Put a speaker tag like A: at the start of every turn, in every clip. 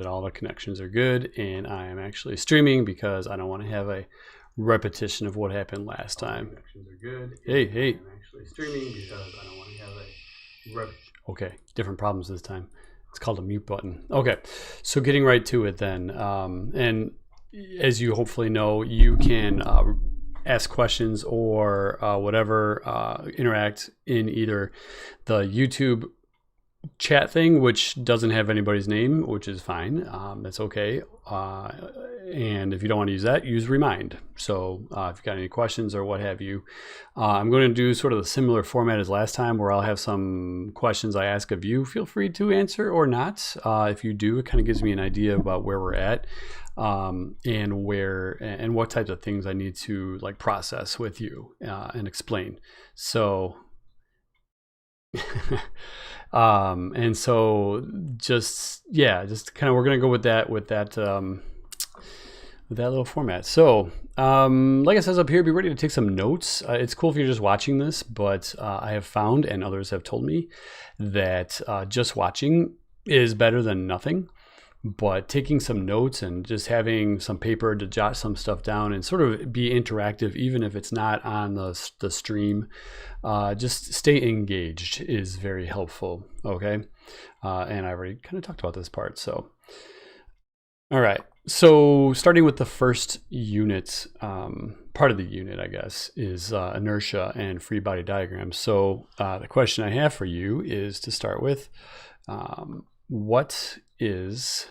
A: that all the connections are good, and I am actually streaming because I don't want to have a repetition of what happened last time. Connections are good. Hey. I'm actually streaming because I don't want to have a repetition. Okay, different problems this time. It's called a mute button. Okay, so getting right to it then. And as you hopefully know, you can ask questions or whatever, interact in either the YouTube chat thing, which doesn't have anybody's name, which is fine. That's okay. And if you don't want to use that, use Remind. So if you've got any questions or what have you, I'm going to do sort of the similar format as last time, where I'll have some questions I ask of you. Feel free to answer or not. If you do, it kind of gives me an idea about where we're at, and what types of things I need to like process with you and explain. So and so just kind of, we're going to go with that little format. So like it says up here, be ready to take some notes. It's cool if you're just watching this, but I have found, and others have told me, that just watching is better than nothing. But taking some notes and just having some paper to jot some stuff down and sort of be interactive, even if it's not on the stream, just stay engaged is very helpful. Okay. And I already kind of talked about this part. So, all right. So starting with the first unit, part of the unit, I guess, is inertia and free body diagrams. So the question I have for you is to start with, what is,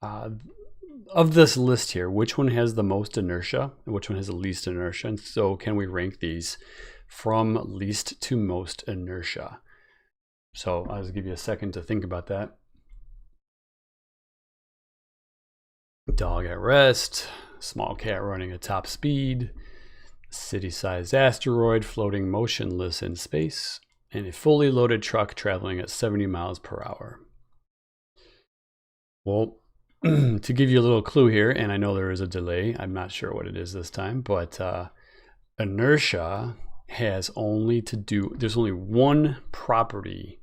A: of this list here, which one has the most inertia and which one has the least inertia? And so can we rank these from least to most inertia? So I'll just give you a second to think about that. Dog at rest, small cat running at top speed, city-sized asteroid floating motionless in space, and a fully loaded truck traveling at 70 miles per hour. Well, to give you a little clue here, and I know there is a delay, I'm not sure what it is this time, but inertia has there's only one property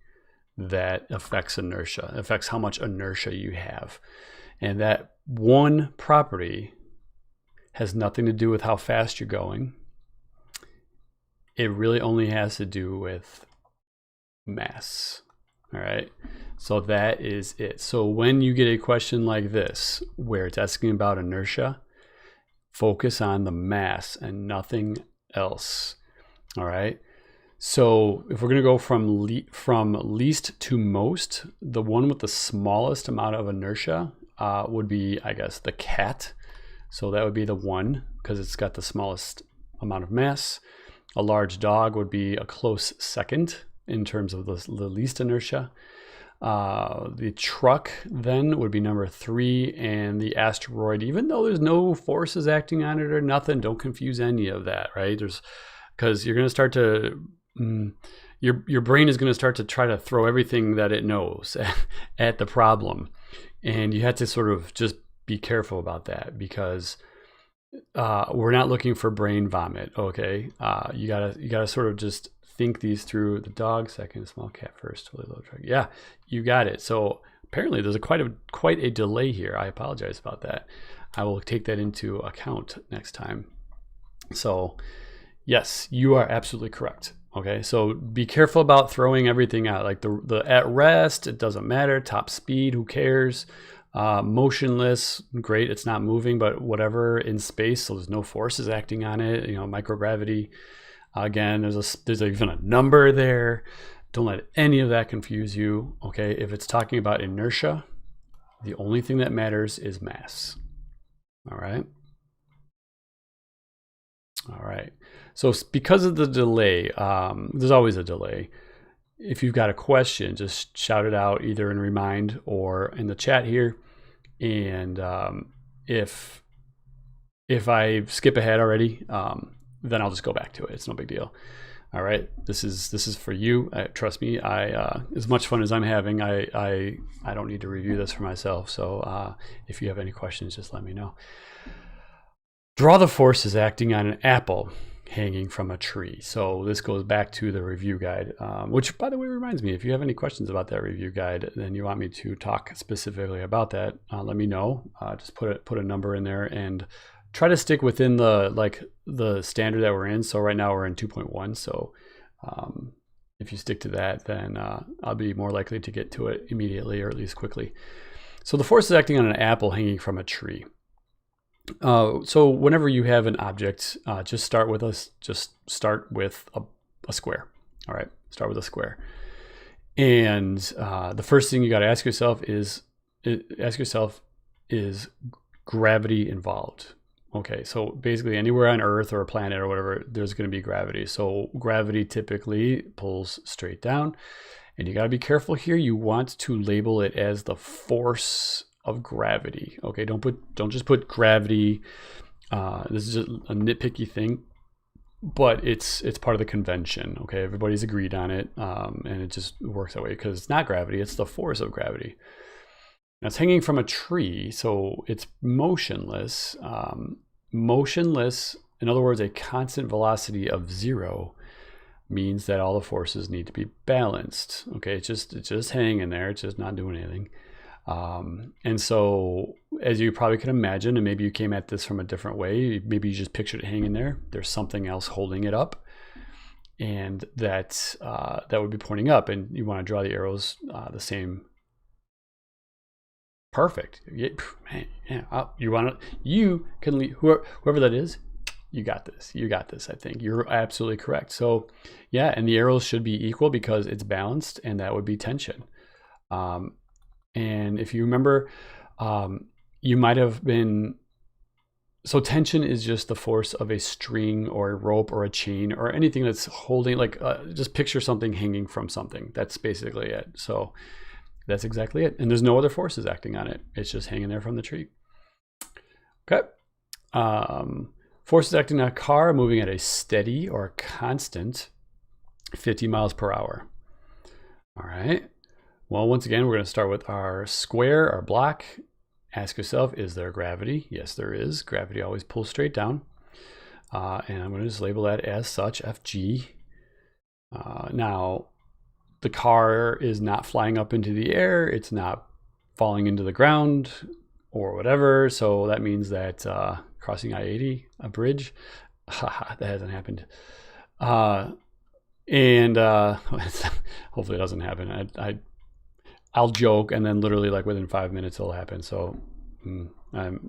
A: that affects inertia, affects how much inertia you have. And that one property has nothing to do with how fast you're going. It really only has to do with mass. All right. So that is it. So when you get a question like this, where it's asking about inertia, focus on the mass and nothing else. All right. So if we're going to go from least to most, the one with the smallest amount of inertia would be, I guess, the cat. So that would be the one, because it's got the smallest amount of mass. A large dog would be a close second in terms of the least inertia. The truck then would be number 3, and the asteroid, even though there's no forces acting on it or nothing, don't confuse any of that, right? Because you're going to start to, your brain is going to start to try to throw everything that it knows at the problem. And you have to sort of just be careful about that, because we're not looking for brain vomit. Okay. You gotta sort of just think these through. The dog second, small cat first, fully loaded truck. Yeah, you got it. So apparently there's quite a delay here. I apologize about that. I will take that into account next time. So yes, you are absolutely correct. Okay, so be careful about throwing everything out. Like the at rest, it doesn't matter. Top speed, who cares? Motionless, great, it's not moving, but whatever, in space, so there's no forces acting on it. You know, microgravity. Again, there's even a number there. Don't let any of that confuse you. Okay, if it's talking about inertia, the only thing that matters is mass. All right. All right. So because of the delay, there's always a delay. If you've got a question, just shout it out either in Remind or in the chat here. And if I skip ahead already, then I'll just go back to it. It's no big deal. All right. This is for you. Trust me. As much fun as I'm having, I don't need to review this for myself. So if you have any questions, just let me know. Draw the forces acting on an apple hanging from a tree. So this goes back to the review guide, which, by the way, reminds me, if you have any questions about that review guide, then you want me to talk specifically about that, let me know. Just put a number in there and try to stick within the standard that we're in. So right now we're in 2.1. So if you stick to that, then I'll be more likely to get to it immediately, or at least quickly. So the force is acting on an apple hanging from a tree. So whenever you have an object, just start with a square. All right, start with a square. And the first thing you got to ask yourself is gravity involved? Okay, so basically anywhere on Earth or a planet or whatever, there's going to be gravity. So gravity typically pulls straight down. And you got to be careful here. You want to label it as the force of gravity. Okay, don't just put gravity. This is just a nitpicky thing, but it's part of the convention. Okay, everybody's agreed on it, and it just works that way because it's not gravity, it's the force of gravity. Now it's hanging from a tree, so it's motionless. Motionless, in other words, a constant velocity of 0 means that all the forces need to be balanced. Okay, it's just hanging there, it's just not doing anything. And so, as you probably can imagine, and maybe you came at this from a different way, maybe you just pictured it hanging there. There's something else holding it up, and that would be pointing up, and you want to draw the arrows the same. Perfect. Yeah, you can leave, whoever that is. You got this. You got this. I think you're absolutely correct. So, yeah, and the arrows should be equal because it's balanced, and that would be tension. And if you remember, you might have been, so tension is just the force of a string or a rope or a chain or anything that's holding, just picture something hanging from something. That's basically it. So that's exactly it. And there's no other forces acting on it. It's just hanging there from the tree. Okay. Forces acting on a car moving at a steady or constant 50 miles per hour. All right. Well, once again, we're going to start with our square, our block. Ask yourself, is there gravity? Yes, there is. Gravity always pulls straight down. And I'm going to just label that as such, FG. Now, the car is not flying up into the air. It's not falling into the ground or whatever. So that means that crossing I-80, a bridge, that hasn't happened. And hopefully it doesn't happen. I'll joke, and then literally like within 5 minutes it'll happen. So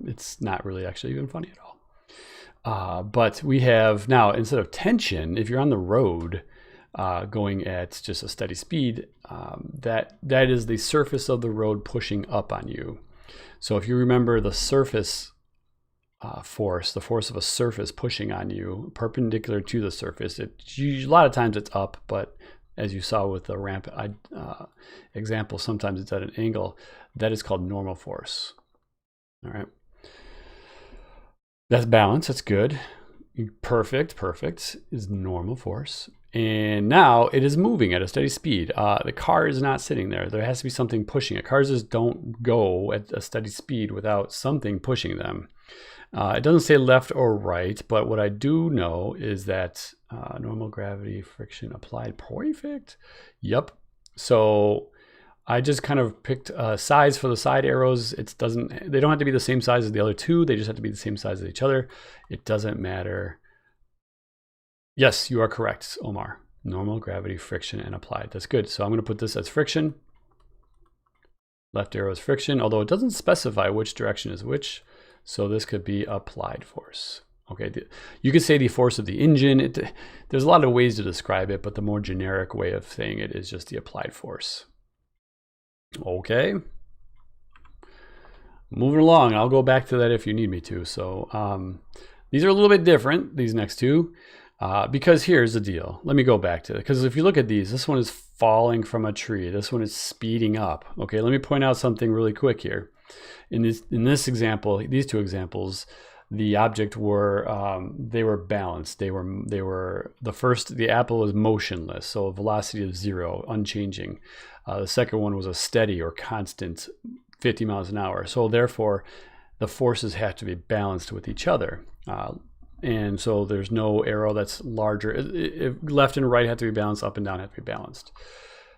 A: it's not really actually even funny at all. But we have now, instead of tension, if you're on the road going at just a steady speed, that is the surface of the road pushing up on you. So if you remember the surface force, the force of a surface pushing on you perpendicular to the surface, a lot of times it's up, but as you saw with the ramp example, sometimes it's at an angle. That is called normal force. All right. That's balance. That's good. Perfect is normal force. And now it is moving at a steady speed. The car is not sitting there. There has to be something pushing it. Cars just don't go at a steady speed without something pushing them. It doesn't say left or right, but what I do know is that normal gravity, friction applied. Perfect. Yep. So I just kind of picked a size for the side arrows. They don't have to be the same size as the other two. They just have to be the same size as each other. It doesn't matter. Yes, you are correct, Omar. Normal gravity, friction, and applied. That's good. So I'm going to put this as friction. Left arrow is friction, although it doesn't specify which direction is which. So this could be applied force. Okay, you could say the force of the engine. There's a lot of ways to describe it, but the more generic way of saying it is just the applied force. Okay. Moving along, I'll go back to that if you need me to. So these are a little bit different, these next two, because here's the deal. Let me go back to it, because if you look at these, this one is falling from a tree. This one is speeding up. Okay, let me point out something really quick here. In this example, these two examples, the object they were balanced. The apple was motionless, so a velocity of 0, unchanging. The second one was a steady or constant 50 miles an hour. So therefore, the forces have to be balanced with each other. And so there's no arrow that's larger. Left and right have to be balanced, up and down have to be balanced.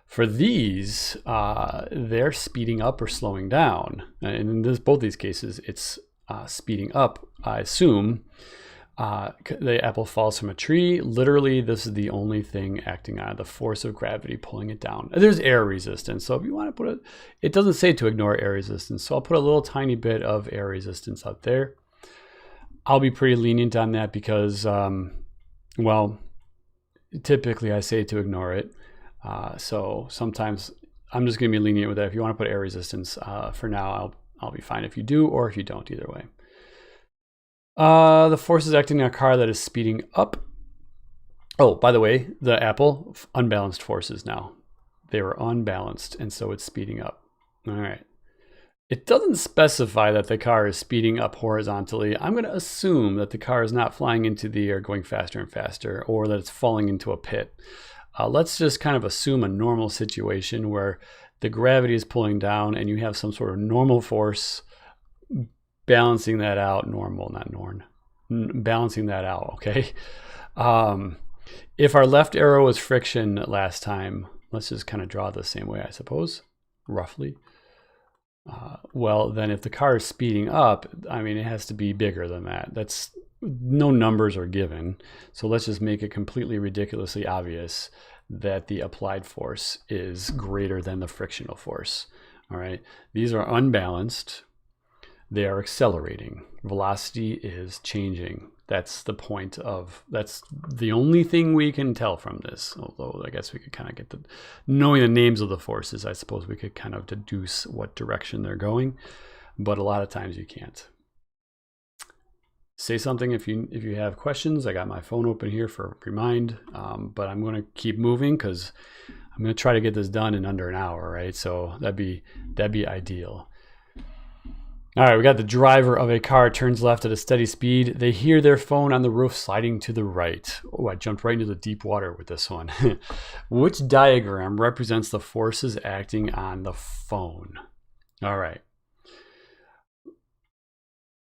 A: For these, they're speeding up or slowing down. And in both these cases, it's speeding up, I assume. The apple falls from a tree. Literally, this is the only thing acting on the force of gravity pulling it down. There's air resistance. So if you want to put it doesn't say to ignore air resistance. So I'll put a little tiny bit of air resistance up there. I'll be pretty lenient on that because, well, typically I say to ignore it. So sometimes I'm just going to be lenient with that. If you want to put air resistance, for now, I'll be fine if you do or if you don't, either way. The force is acting on a car that is speeding up. Oh, by the way, the apple, unbalanced forces now. They were unbalanced, and so it's speeding up. All right. It doesn't specify that the car is speeding up horizontally. I'm going to assume that the car is not flying into the air going faster and faster, or that it's falling into a pit. Let's just kind of assume a normal situation where the gravity is pulling down and you have some sort of normal force balancing that out. Balancing that out, okay? If our left arrow was friction last time, let's just kind of draw it the same way, I suppose, roughly. Well, then if the car is speeding up, I mean, it has to be bigger than that. No numbers are given. So let's just make it completely ridiculously obvious that the applied force is greater than the frictional force. All right. These are unbalanced. They are accelerating. Velocity is changing. That's the point that's the only thing we can tell from this. Although I guess we could kind of get knowing the names of the forces, I suppose we could kind of deduce what direction they're going, but a lot of times you can't. Say something if you have questions. I got my phone open here for remind, but I'm going to keep moving because I'm going to try to get this done in under an hour, right? So that'd be ideal. All right, we got the driver of a car turns left at a steady speed. They hear their phone on the roof sliding to the right. Oh, I jumped right into the deep water with this one. Which diagram represents the forces acting on the phone? All right.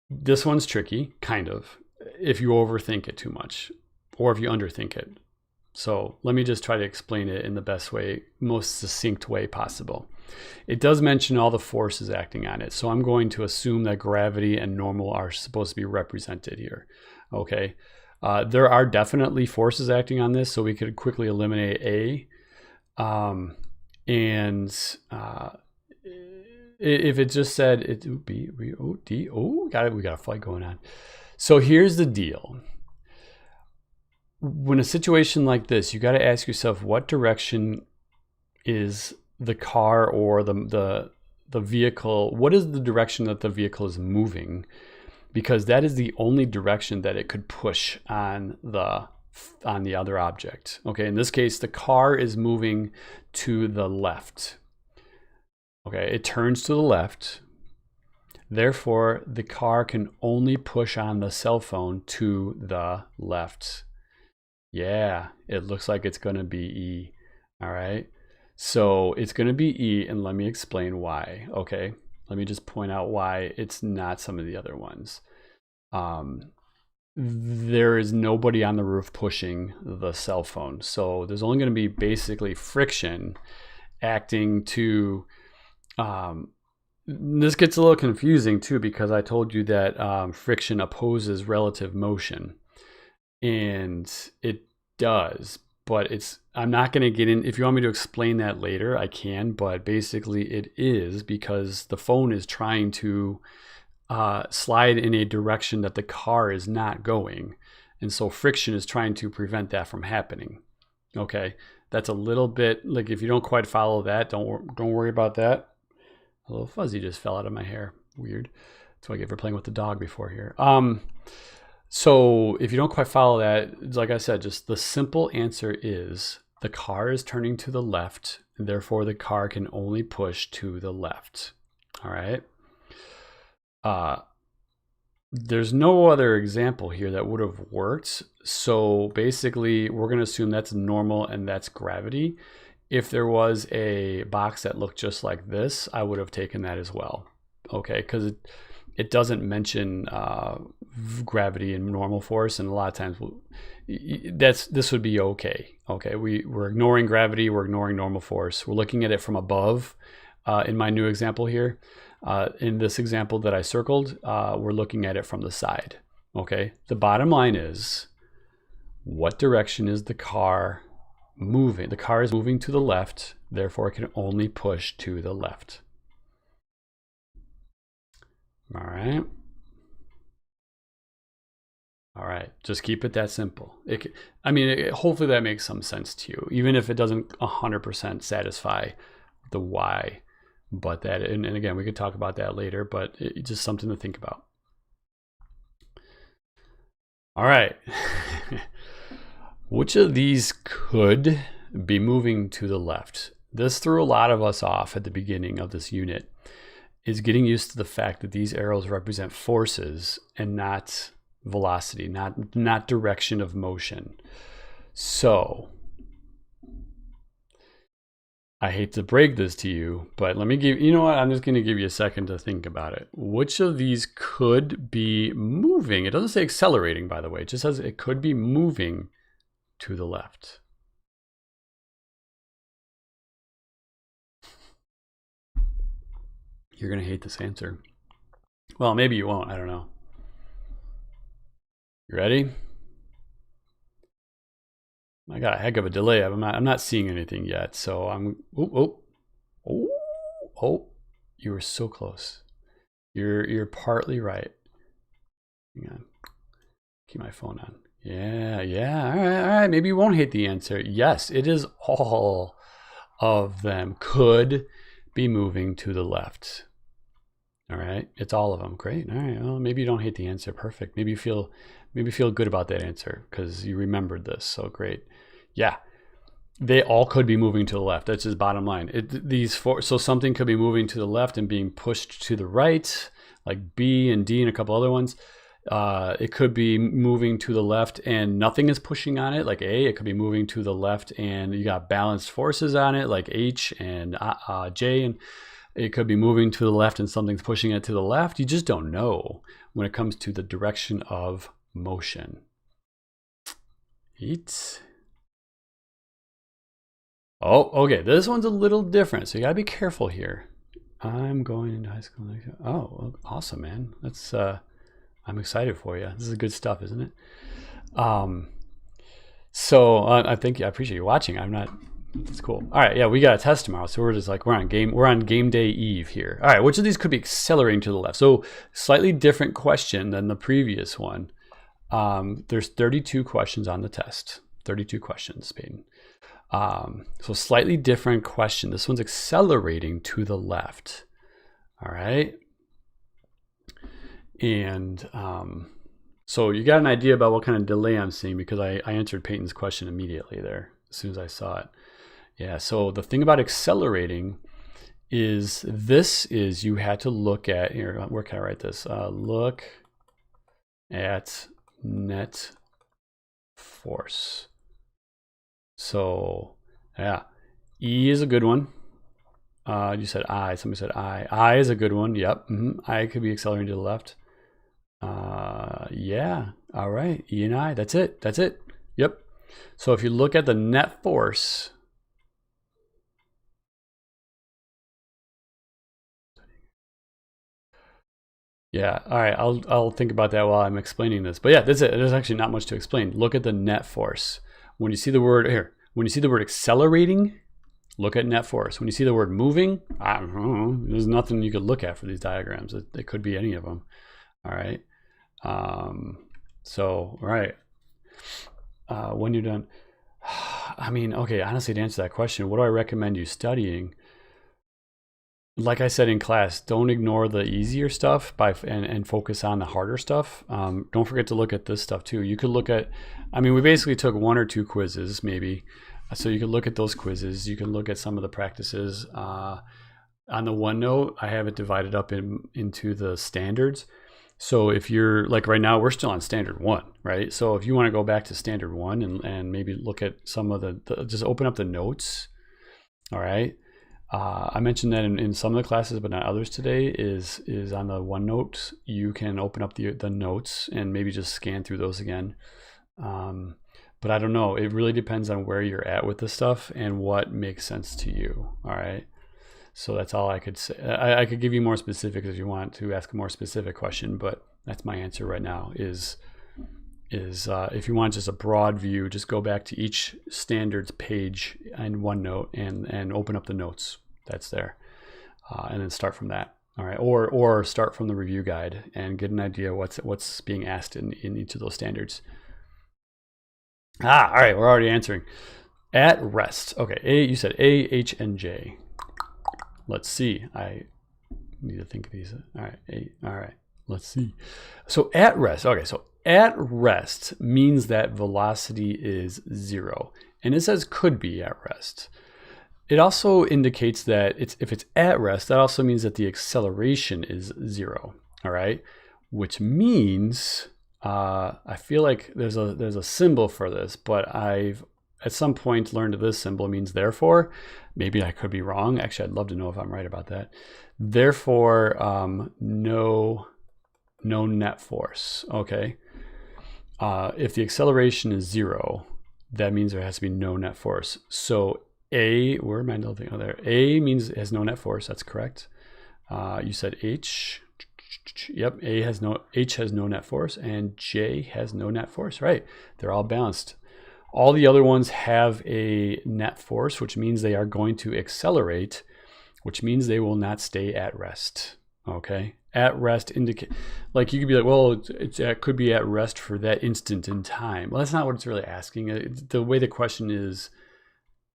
A: This one's tricky, kind of, if you overthink it too much or if you underthink it. So let me just try to explain it in the best way, most succinct way possible. It does mention all the forces acting on it. So I'm going to assume that gravity and normal are supposed to be represented here. Okay. There are definitely forces acting on this, so we could quickly eliminate A. If it just said it would be D. Oh, we got a fight going on. So here's the deal. When a situation like this, you got to ask yourself, what direction is the car or the vehicle? What is the direction that the vehicle is moving? Because that is the only direction that it could push on the other object. Okay, in this case, the car is moving to the left. Okay, it turns to the left. Therefore, the car can only push on the cell phone to the left. Yeah, it looks like it's going to be E. All right. So it's going to be E, and let me explain why. Okay. Let me just point out why it's not some of the other ones. There is nobody on the roof pushing the cell phone. So there's only going to be basically friction acting to, this gets a little confusing too, because I told you that friction opposes relative motion. And it does, but I'm not going to get in. If you want me to explain that later, I can, but basically it is because the phone is trying to slide in a direction that the car is not going. And so friction is trying to prevent that from happening. Okay. That's a little bit like, if you don't quite follow that, don't worry about that. A little fuzzy just fell out of my hair. Weird. That's what I get for playing with the dog before here. So if you don't quite follow that, like I said, just the simple answer is the car is turning to the left, and therefore the car can only push to the left. All right. There's no other example here that would have worked. So basically, we're going to assume that's normal and that's gravity. If there was a box that looked just like this, I would have taken that as well. Okay, because it doesn't mention gravity and normal force, and a lot of times this would be okay. Okay, we're ignoring gravity, we're ignoring normal force. We're looking at it from above. In my new example here, in this example that I circled, we're looking at it from the side. Okay, the bottom line is, what direction is the car moving? The car is moving to the left, therefore it can only push to the left. All right. All right, just keep it that simple. Hopefully that makes some sense to you, even if it doesn't 100% satisfy the why. But that, and again, we could talk about that later, but it's just something to think about. All right. Which of these could be moving to the left? This threw a lot of us off at the beginning of this unit, is getting used to the fact that these arrows represent forces and not velocity, not direction of motion. So I hate to break this to you, but let me give, you know what, I'm just going to give you a second to think about it. Which of these could be moving? It doesn't say accelerating, by the way. It just says it could be moving to the left. You're going to hate this answer. Well, maybe you won't. I don't know. You ready? I got a heck of a delay. I'm not seeing anything yet. So I'm, oh, you were so close. You're partly right. Hang on. Keep my phone on. Yeah. All right. Maybe you won't hate the answer. Yes, it is all of them could be moving to the left. All right, it's all of them. Great. All right. Well, maybe you don't hate the answer. Perfect. Maybe you feel good about that answer because you remembered this. So great. Yeah, they all could be moving to the left. That's just bottom line. So something could be moving to the left and being pushed to the right, like B and D and a couple other ones. It could be moving to the left and nothing is pushing on it, like A. It could be moving to the left and you got balanced forces on it, like H and J. And it could be moving to the left and something's pushing it to the left. You just don't know when it comes to the direction of motion. Oh, okay. This one's a little different, so you gotta be careful here. I'm going into high school next year. Oh, awesome, man. That's I'm excited for you. This is good stuff, isn't it? So I appreciate you watching. That's cool. All right, yeah, we got a test tomorrow, so we're on game day eve here. All right, which of these could be accelerating to the left? So slightly different question than the previous one. There's 32 questions on the test. 32 questions, Peyton. So slightly different question. This one's accelerating to the left. All right. And so you got an idea about what kind of delay I'm seeing because I answered Peyton's question immediately there as soon as I saw it. Yeah, so the thing about accelerating is you had to look at, here, where can I write this? Look at net force. So yeah, E is a good one. You said I, somebody said I. I is a good one, yep. I could be accelerating to the left. Yeah, all right, E and I, that's it, yep. So if you look at the net force, yeah, all right, I'll think about that while I'm explaining this. But yeah, that's it. There's actually not much to explain. Look at the net force. When you see the word accelerating, look at net force. When you see the word moving, I don't know, there's nothing you could look at for these diagrams. It could be any of them. All right. So, all right. When you're done, okay, honestly, to answer that question, what do I recommend you studying? Like I said in class, don't ignore the easier stuff and focus on the harder stuff. Don't forget to look at this stuff too. You could look at, we basically took 1 or 2 quizzes maybe. So you can look at those quizzes. You can look at some of the practices. On the OneNote, I have it divided up into the standards. So if you're, like right now, we're still on standard 1, right? So if you want to go back to standard 1 and maybe look at some of just open up the notes, all right? I mentioned that in some of the classes, but not others today, is on the OneNote. You can open up the notes and maybe just scan through those again. But I don't know. It really depends on where you're at with this stuff and what makes sense to you. All right. So that's all I could say. I could give you more specifics if you want to ask a more specific question, but that's my answer right now is if you want just a broad view, just go back to each standards page in OneNote and open up the notes that's there, and then start from that. All right, or start from the review guide and get an idea what's being asked in each of those standards. All right, we're already answering. At rest. Okay, you said A, H, and J. Let's see. I need to think of these. All right, all right. Let's see. So at rest. Okay, so at rest means that velocity is 0, and it says could be at rest. It also indicates that if it's at rest, that also means that the acceleration is 0. All right, which means I feel like there's a symbol for this, but I've at some point learned that this symbol means therefore. Maybe I could be wrong. Actually, I'd love to know if I'm right about that. Therefore, no net force. Okay. If the acceleration is 0, that means there has to be no net force. So A, where am I noting? Oh, there. A means it has no net force. That's correct. You said H. Yep. H has no net force, and J has no net force. Right. They're all balanced. All the other ones have a net force, which means they are going to accelerate, which means they will not stay at rest. Okay. At rest indicate, like you could be like, well, it could be at rest for that instant in time. Well, that's not what it's really asking. The way the question is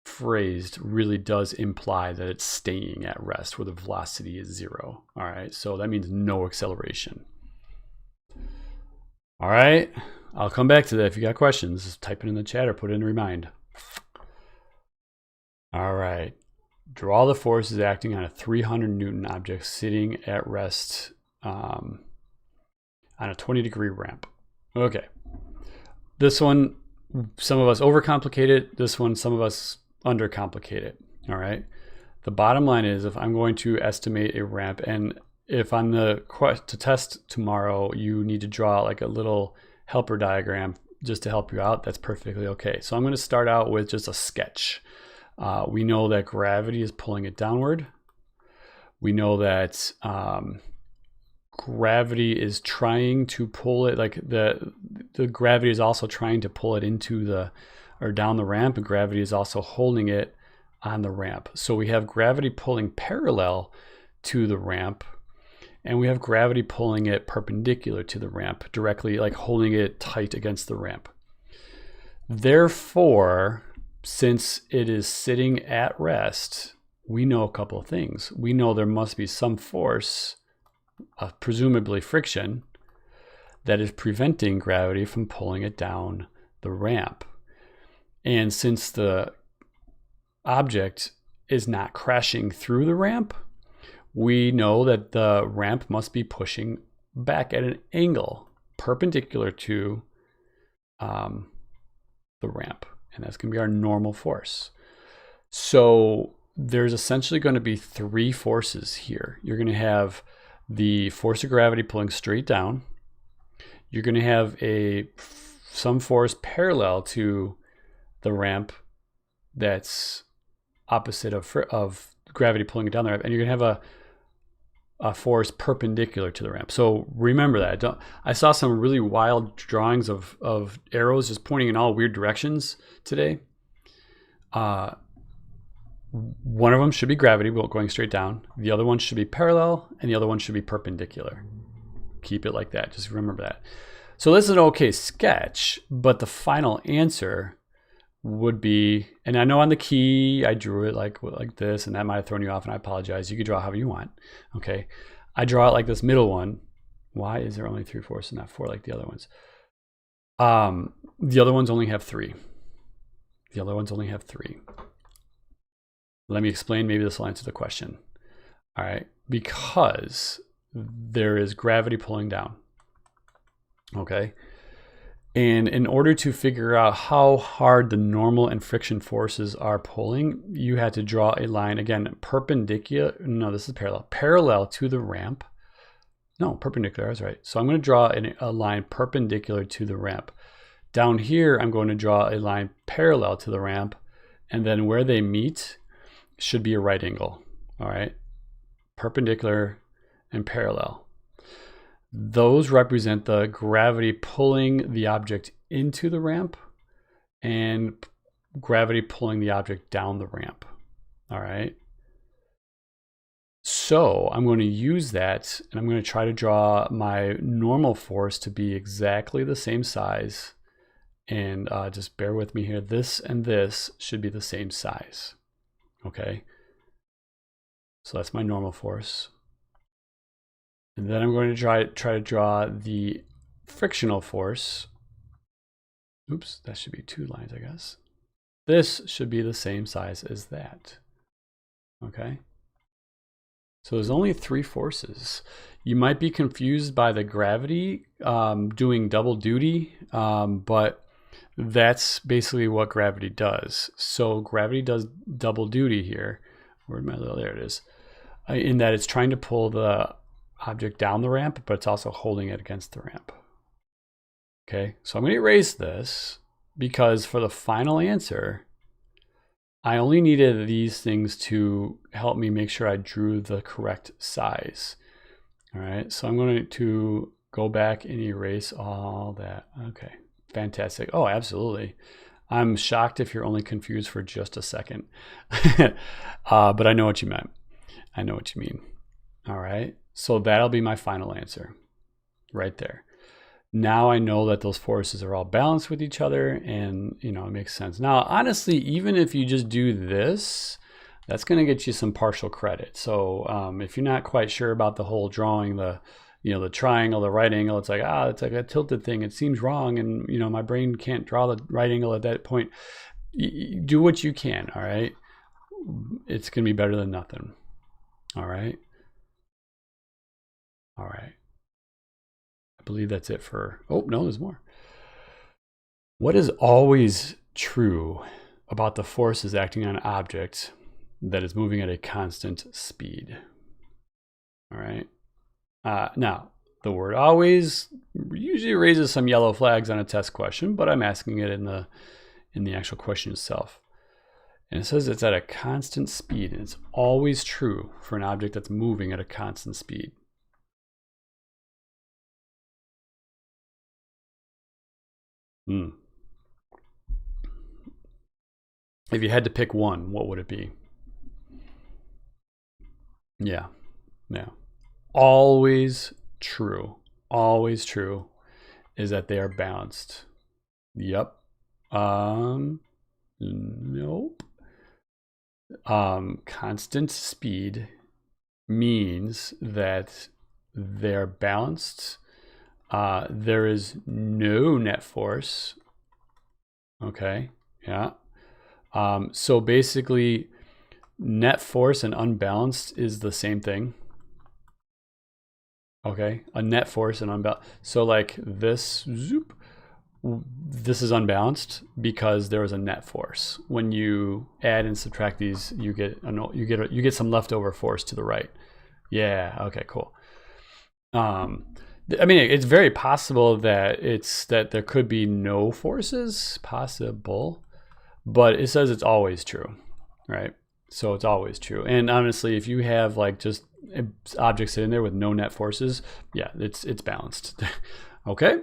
A: phrased really does imply that it's staying at rest where the velocity is 0. All right. So that means no acceleration. All right. I'll come back to that. If you got questions, just type it in the chat or put it in remind. All right. Draw the forces acting on a 300 Newton object sitting at rest on a 20-degree ramp. Okay. This one, some of us overcomplicate it. This one, some of us undercomplicate it. All right. The bottom line is if I'm going to estimate a ramp, and if on the to test tomorrow, you need to draw like a little helper diagram just to help you out, that's perfectly okay. So I'm going to start out with just a sketch. We know that gravity is pulling it downward. We know that gravity is trying to pull it, like the gravity is also trying to pull it into or down the ramp, and gravity is also holding it on the ramp. So we have gravity pulling parallel to the ramp, and we have gravity pulling it perpendicular to the ramp, directly, like holding it tight against the ramp. Therefore, since it is sitting at rest, we know a couple of things. We know there must be some force, presumably friction, that is preventing gravity from pulling it down the ramp. And since the object is not crashing through the ramp, we know that the ramp must be pushing back at an angle perpendicular to the ramp. And that's going to be our normal force. So there's essentially going to be 3 forces here. You're going to have the force of gravity pulling straight down. You're going to have some force parallel to the ramp that's opposite of gravity pulling it down the ramp. And you're going to have a force perpendicular to the ramp. So remember that. I saw some really wild drawings of arrows just pointing in all weird directions today. One of them should be gravity going straight down. The other one should be parallel, and the other one should be perpendicular. Keep it like that. Just remember that. So this is an okay sketch, but the final answer would be, and I know on the key I drew it like this, and that might have thrown you off, and I apologize. You can draw however you want. Okay, I draw it like this middle one. Why is there only 3 forces and not 4 like the other ones? The other ones only have 3. The other ones only have 3. Let me explain. Maybe this will answer the question. All right, because there is gravity pulling down. Okay, And in order to figure out how hard the normal and friction forces are pulling, you had to draw a line, again, perpendicular. No, this is parallel to the ramp. No, perpendicular, I was right. So I'm going to draw a line perpendicular to the ramp. Down here, I'm going to draw a line parallel to the ramp. And then where they meet should be a right angle. All right, perpendicular and parallel. Those represent the gravity pulling the object into the ramp and gravity pulling the object down the ramp. All right. So I'm going to use that, and I'm going to try to draw my normal force to be exactly the same size. And just bear with me here. This and this should be the same size. Okay. So that's my normal force. And then I'm going to try to draw the frictional force. Oops, that should be 2 lines, I guess. This should be the same size as that. Okay. So there's only 3 forces. You might be confused by the gravity doing double duty, but that's basically what gravity does. So gravity does double duty here. Where'd my little, there it is. In that it's trying to pull the object down the ramp, but it's also holding it against the ramp. Okay, so I'm going to erase this because for the final answer, I only needed these things to help me make sure I drew the correct size. All right, so I'm going to go back and erase all that. Okay, fantastic. Oh, absolutely. I'm shocked if you're only confused for just a second. But I know what you meant. I know what you mean. All right, so that'll be my final answer right there. Now I know that those forces are all balanced with each other, and it makes sense. Now, honestly, even if you just do this, that's going to get you some partial credit. So if you're not quite sure about the whole drawing, the triangle, the right angle, it's like, it's like a tilted thing. It seems wrong, and my brain can't draw the right angle at that point. Do what you can. All right, it's going to be better than nothing. All right. All right. I believe that's it for, oh, no, there's more. What is always true about the forces acting on an object that is moving at a constant speed? All right. Now, the word always usually raises some yellow flags on a test question, but I'm asking it in the actual question itself. And it says it's at a constant speed, and it's always true for an object that's moving at a constant speed. If you had to pick one, what would it be? Yeah. Always true is that they are balanced. Yep. Nope. Constant speed means that they're balanced. There is no net force. Okay. Yeah. So basically, net force and unbalanced is the same thing. Okay, a net force and unbalanced. So like this, zoop, this is unbalanced because there is a net force. When you add and subtract these, you get some leftover force to the right. Yeah. Okay. Cool. I mean, it's very possible that there could be no forces, possible, but it says it's always true, right? So it's always true. And honestly, if you have like just objects sitting there with no net forces, yeah, it's balanced. Okay.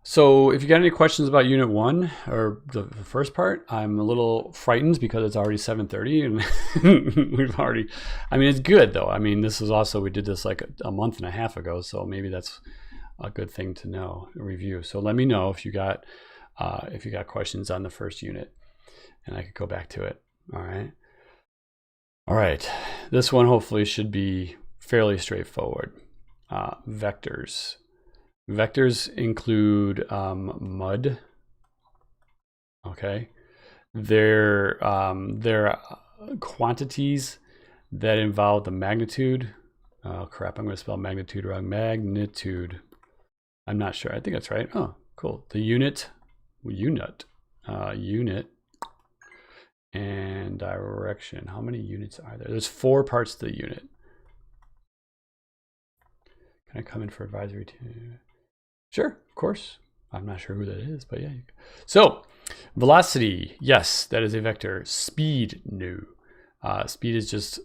A: So if you got any questions about Unit 1 or the first part, I'm a little frightened because it's already 7:30 and we've already, I mean, it's good though. I mean, this is also, we did this like a month and a half ago, so maybe that's a good thing to know, review. So let me know if you got questions on the first unit and I could go back to it. All right. All right. This one hopefully should be fairly straightforward. Vectors. Vectors include mud. Okay, they're quantities that involve the magnitude. Oh crap! I'm going to spell magnitude wrong. Magnitude. I'm not sure. I think that's right. Oh, cool. The unit, unit, and direction. How many units are there? There's 4 parts to the unit. Can I come in for advisory too? Sure, of course. I'm not sure who that is, but yeah. So, velocity, yes, that is a vector. Speed, no. Speed is just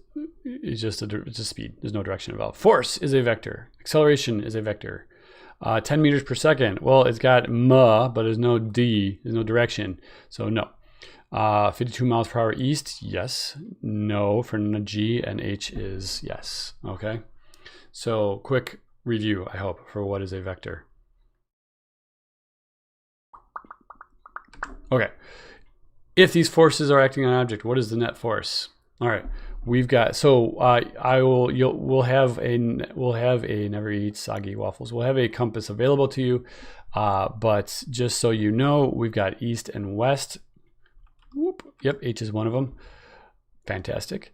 A: speed. There's no direction involved. Force is a vector. Acceleration is a vector. 10 meters per second. Well, it's got but there's no d. There's no direction. So no. 52 miles per hour east, yes. No for G, and H is yes. Okay. So quick review, I hope, for what is a vector. Okay. If these forces are acting on an object, what is the net force? All right. We've got, so we'll have a never eat soggy waffles. We'll have a compass available to you, but just so you know, we've got east and west. Whoop. Yep, H is one of them. Fantastic.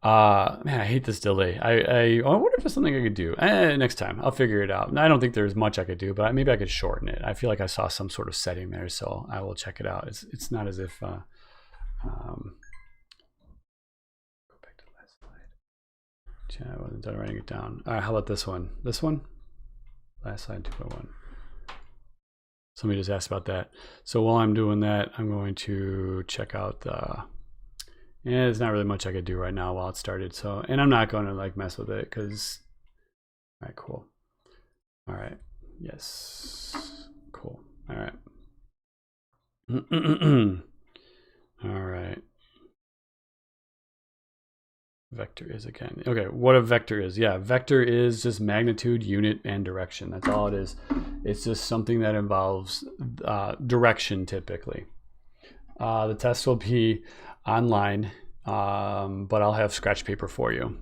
A: Man, I hate this delay. I wonder if there's something I could do. Next time, I'll figure it out. I don't think there's much I could do, but maybe I could shorten it. I feel like I saw some sort of setting there, so I will check it out. It's not as if. Go back to the last slide. Yeah, I wasn't done writing it down. All right, how about this one? This one? Last slide 2.1. Somebody just asked about that. So while I'm doing that, I'm going to check out the. Yeah, there's not really much I could do right now while it started. So, and I'm not going to like mess with it because. All right, cool. All right, yes, cool. All right. All right. Vector is again. Okay, what a vector is. Yeah, vector is just magnitude, unit, and direction. That's all it is. It's just something that involves direction typically. The test will be online, but I'll have scratch paper for you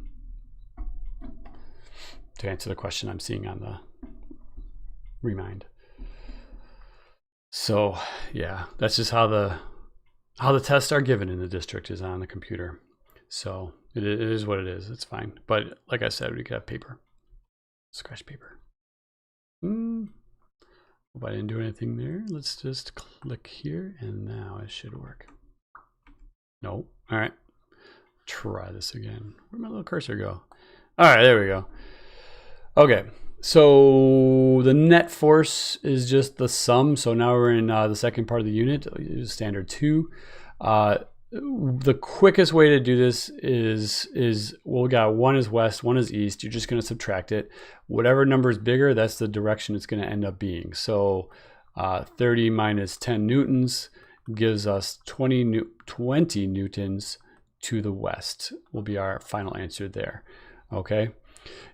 A: to answer the question I'm seeing on the remind. So yeah, that's just how the tests are given in the district is on the computer. So it is what it is. It's fine. But like I said, we could have paper, scratch paper. Hope I didn't do anything there. Let's just click here and now it should work. Nope. All right. Try this again. Where'd my little cursor go? All right, there we go. Okay. So the net force is just the sum. So now we're in the second part of the unit, standard 2. The quickest way to do this is well, we got one is west, one is east. You're just going to subtract it. Whatever number is bigger, that's the direction it's going to end up being. So 30 minus 10 newtons gives us 20 newtons to the west will be our final answer there. Okay.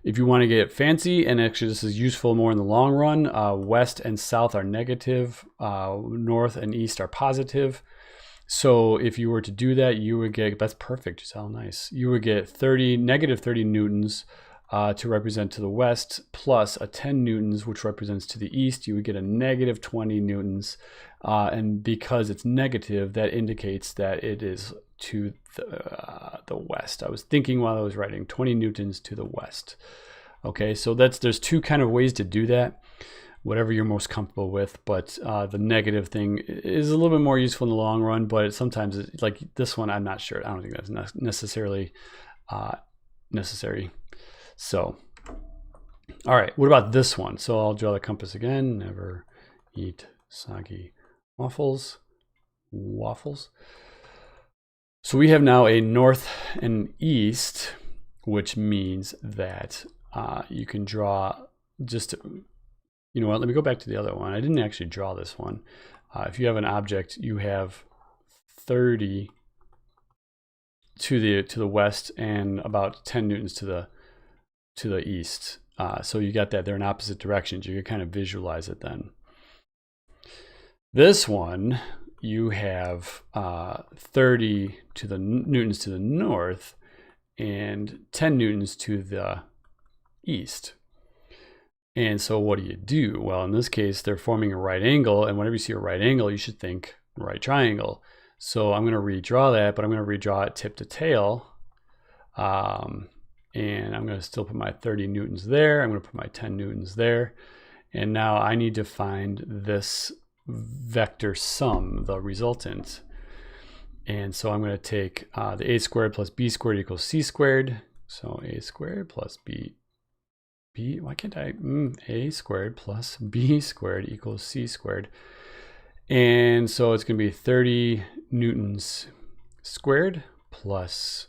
A: If you want to get fancy, and actually this is useful more in the long run, west and south are negative, north and east are positive. So if you were to do that, you would get, that's perfect, just how nice. You would get negative 30 newtons to represent to the west, plus a 10 newtons, which represents to the east. You would get a negative 20 newtons. And because it's negative, that indicates that it is to the west. I was thinking while I was writing 20 newtons to the west. Okay, so there's two kind of ways to do that, whatever you're most comfortable with, but the negative thing is a little bit more useful in the long run, but sometimes like this one, I'm not sure. I don't think that's necessarily necessary. So, all right, what about this one? So I'll draw the compass again. Never eat soggy waffles. So we have now a north and east, which means that you can draw just, you know what, let me go back to the other one. I didn't actually draw this one. If you have an object, you have 30 to the west and about 10 newtons to the east. So you got that, they're in opposite directions. You can kind of visualize it then. This one, you have 30 to the newtons to the north and 10 newtons to the east. And so what do you do? Well, in this case, they're forming a right angle, and whenever you see a right angle, you should think right triangle. So I'm going to redraw that, but I'm going to redraw it tip to tail. And I'm going to still put my 30 newtons there. I'm going to put my 10 newtons there. And now I need to find this vector sum, the resultant. And so I'm going to take the a squared plus b squared equals c squared. So a squared plus why can't I? A squared plus b squared equals c squared. And so it's going to be 30 newtons squared plus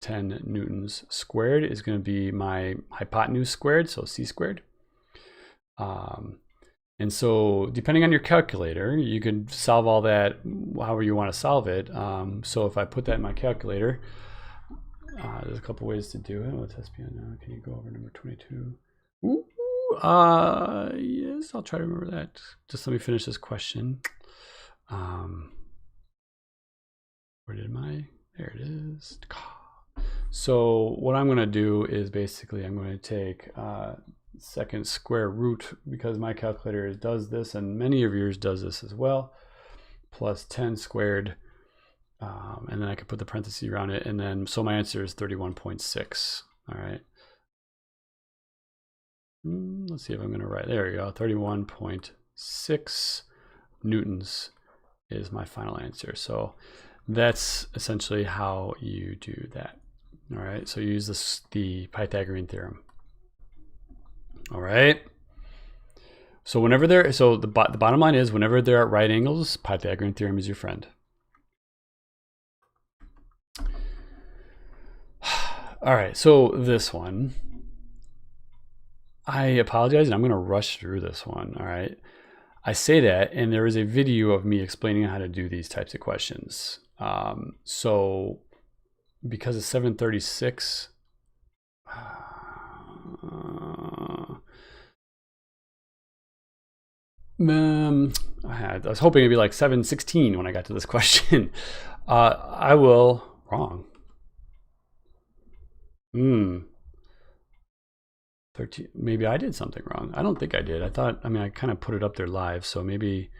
A: 10 newtons squared is going to be my hypotenuse squared, so c squared. And so depending on your calculator, you can solve all that however you want to solve it. So if I put that in my calculator, there's a couple ways to do it. Let's test now. Can you go over number 22? Ooh, yes, I'll try to remember that. Just let me finish this question. Where did there it is. So what I'm going to do is basically I'm going to take second square root, because my calculator does this and many of yours does this as well, plus 10 squared, and then I can put the parentheses around it, and then so my answer is 31.6. All right, let's see if I'm going to write, there we go, 31.6 newtons is my final answer. So that's essentially how you do that. All right, so use the Pythagorean theorem. All right. So the bottom line is, whenever they're at right angles, Pythagorean theorem is your friend. All right, so this one, I apologize, and I'm going to rush through this one. All right, I say that, and there is a video of me explaining how to do these types of questions. So because it's 7:36. I was hoping it'd be like 7:16 when I got to this question. I will wrong. 13. Maybe I did something wrong. I don't think I did. I kind of put it up there live, so maybe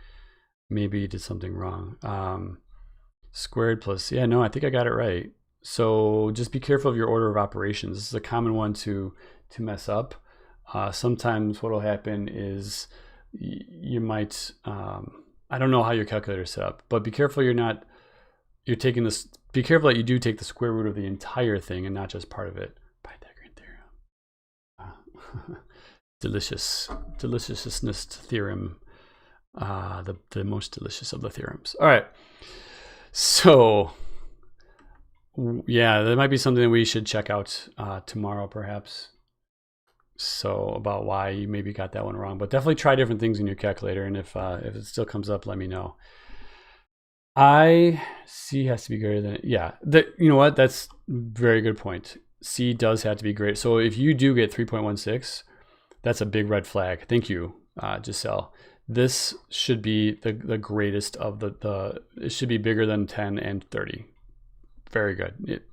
A: you did something wrong. Squared plus, yeah, no, I think I got it right. So just be careful of your order of operations. This is a common one to mess up. Sometimes what will happen is you might, I don't know how your calculator is set up, but be careful be careful that you do take the square root of the entire thing and not just part of it. Pythagorean theorem. Deliciousness theorem. The most delicious of the theorems. All right. So yeah, that might be something that we should check out tomorrow, perhaps. So about why you maybe got that one wrong, but definitely try different things in your calculator, and if it still comes up, let me know. C has to be greater than, yeah. You know what? That's a very good point. C does have to be great. So if you do get 3.16, that's a big red flag. Thank you, Giselle. This should be the greatest of it should be bigger than 10 and 30. Very good.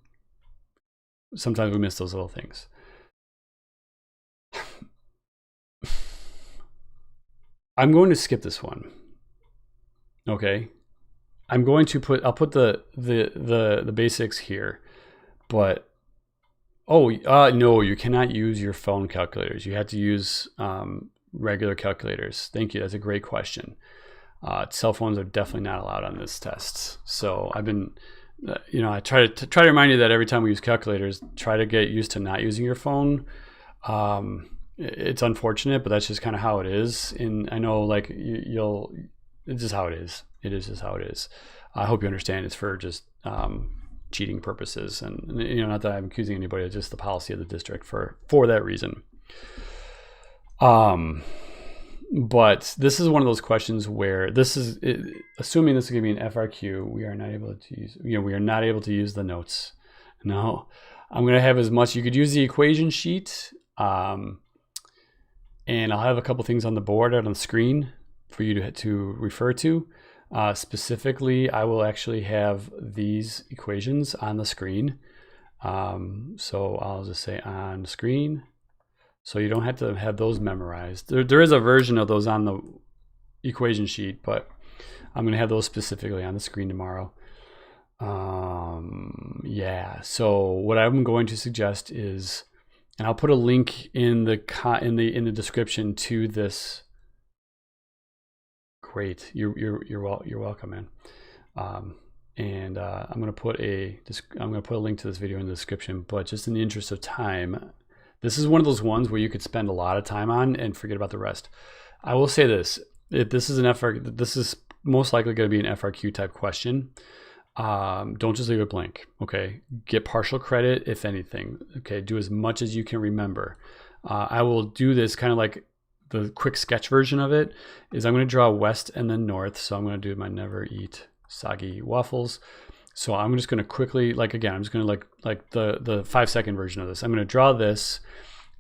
A: Sometimes we miss those little things. I'm going to skip this one. Okay. I'll put the basics here, but no, you cannot use your phone calculators. You have to use regular calculators. Thank you. That's a great question. Cell phones are definitely not allowed on this test. So I've been, I try to remind you that every time we use calculators, try to get used to not using your phone. It's unfortunate, but that's just kind of how it is. And I know, like, it's just how it is. It is just how it is. I hope you understand it's for just cheating purposes, and not that I'm accusing anybody. It's just the policy of the district for that reason. But this is one of those questions where assuming this is going to be an FRQ, we are not able to use the notes. No, I'm going to have as much. You could use the equation sheet, and I'll have a couple things on the board out on the screen for you to refer to. Specifically, I will actually have these equations on the screen. So I'll just say on screen. So you don't have to have those memorized. There is a version of those on the equation sheet, but I'm going to have those specifically on the screen tomorrow. Yeah, so what I'm going to suggest is and I'll put a link in the description to this. Great, you're welcome, man. And I'm gonna put a link to this video in the description. But just in the interest of time, this is one of those ones where you could spend a lot of time on and forget about the rest. I will say this: if this is this is most likely going to be an FRQ type question. Don't just leave it blank. Okay, get partial credit if anything. Okay, do as much as you can remember. I will do this kind of like the quick sketch version of it. Is I'm going to draw west and then north. So I'm going to do my never eat soggy waffles. So I'm just going to quickly, like again, I'm just going to like the 5-second version of this. I'm going to draw this.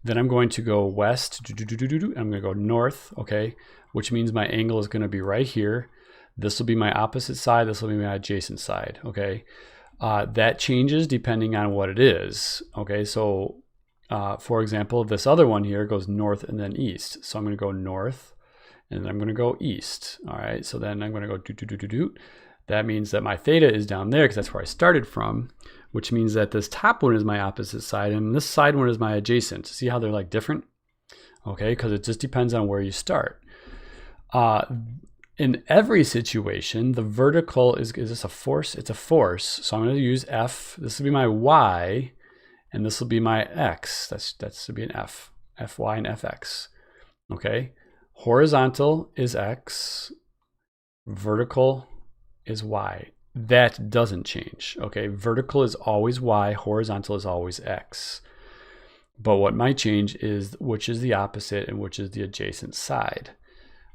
A: Then I'm going to go west. I'm going to go north. Okay, which means my angle is going to be right here. This will be my opposite side. This will be my adjacent side. Okay, that changes depending on what it is. Okay, so for example, this other one here goes north and then east. So I'm going to go north and then I'm going to go east. All right, so then I'm going to go That means that my theta is down there because that's where I started from, which means that this top one is my opposite side and this side one is my adjacent. See how they're like different? Okay, because it just depends on where you start. In every situation, the vertical is this a force? It's a force. So I'm going to use F. This will be my Y, and this will be my X. That's to be an F. Fy and Fx. Okay. Horizontal is X. Vertical is Y. That doesn't change. Okay. Vertical is always Y. Horizontal is always X. But what might change is which is the opposite and which is the adjacent side.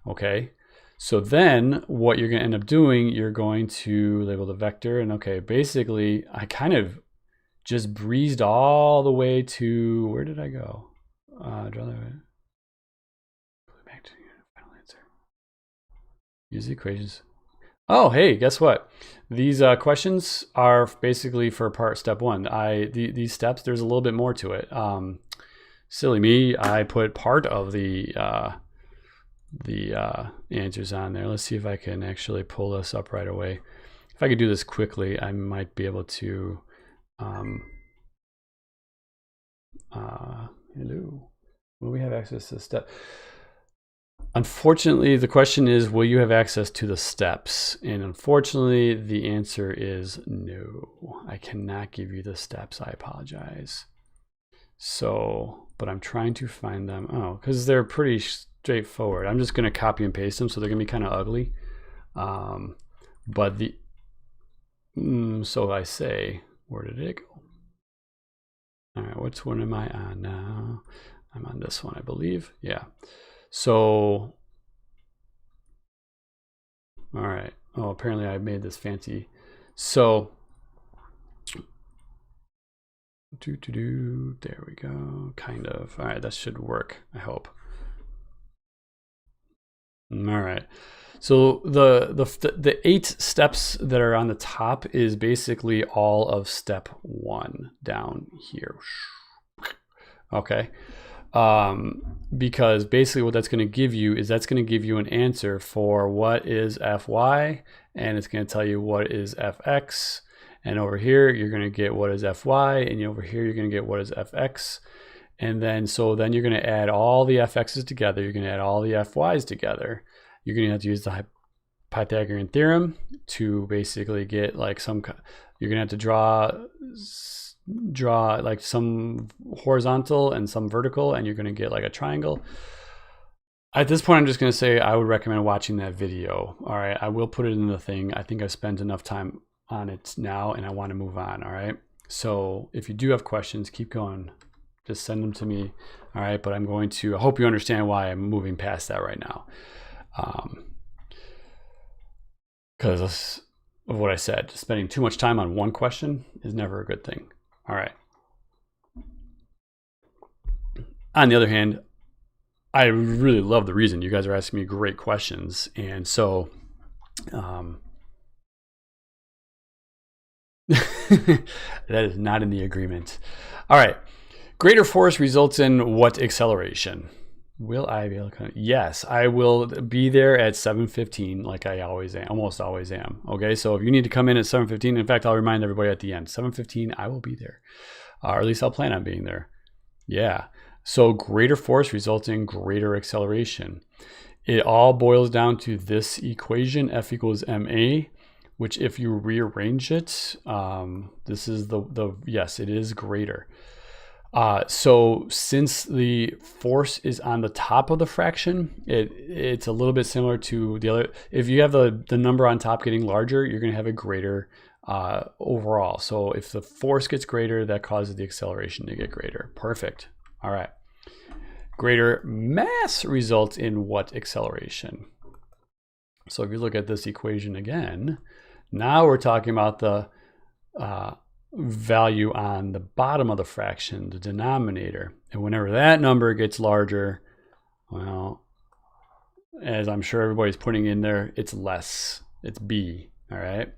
A: Okay. So then what you're going to end up doing, you're going to label the vector. And okay, basically I kind of just breezed all the way to, where did I go? Draw the back to final answer. Use the equations. Oh, hey, guess what? These questions are basically for step 1. These steps, there's a little bit more to it. Silly me, I put part of the answers on there. Let's see if I can actually pull this up right away. If I could do this quickly, I might be able to. Hello, will we have access to the step? Unfortunately, the question is, will you have access to the steps? And unfortunately, the answer is no. I cannot give you the steps. I apologize. So, but I'm trying to find them. Oh, because they're pretty straightforward. I'm just going to copy and paste them, so they're going to be kind of ugly. But so I say, where did it go? All right, which one am I on now? I'm on this one, I believe. Yeah. So, all right. Oh, apparently I made this fancy. So, there we go. Kind of. All right, that should work, I hope. All right. So the 8 steps that are on the top is basically all of step 1 down here. Okay. Because basically what that's going to give you is that's going to give you an answer for what is Fy, and it's going to tell you what is Fx. And over here, you're going to get what is Fy, and over here, you're going to get what is Fx. And then, so then you're going to add all the Fx's together. You're going to add all the Fy's together. You're going to have to use the Pythagorean theorem to basically get like some, you're going to have to draw like some horizontal and some vertical, and you're going to get like a triangle. At this point, I'm just going to say I would recommend watching that video. All right. I will put it in the thing. I think I've spent enough time on it now and I want to move on. All right. So if you do have questions, keep going. Just send them to me. All right. But I'm going to, I hope you understand why I'm moving past that right now. Because of what I said, spending too much time on one question is never a good thing. All right. On the other hand, I really love the reason you guys are asking me great questions. And so, that is not in the agreement. All right. Greater force results in what acceleration? Will I be able to? Yes, I will be there at 7:15, like I always am, almost always am. Okay, so if you need to come in at 7:15, in fact, I'll remind everybody at the end, 7:15, I will be there, or at least I'll plan on being there. Yeah. So greater force results in greater acceleration. It all boils down to this equation, F equals ma, which if you rearrange it, this is yes, it is greater. So since the force is on the top of the fraction, it's a little bit similar to the other. If you have the number on top getting larger, you're going to have a greater overall. So if the force gets greater, that causes the acceleration to get greater. Perfect. All right. Greater mass results in what acceleration? So if you look at this equation again, now we're talking about the value on the bottom of the fraction, the denominator. And whenever that number gets larger, well, as I'm sure everybody's putting in there, it's less. It's B, all right?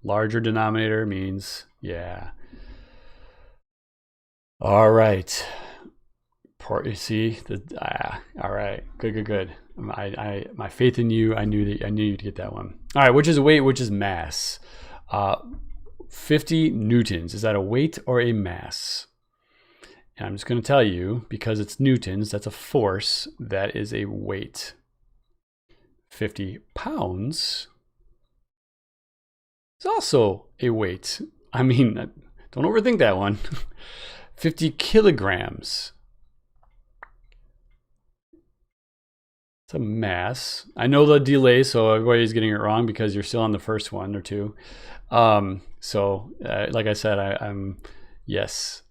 A: Larger denominator means, yeah. All right. You see, all right, good. My faith in you, I knew you'd get that one. All right, which is weight, which is mass? 50 newtons, is that a weight or a mass? And I'm just going to tell you, because it's newtons, that's a force, that is a weight. 50 pounds is also a weight. I mean, don't overthink that one. 50 kilograms. It's a mass. I know the delay, so everybody's getting it wrong because you're still on the first one or two. Like I said, I'm yes.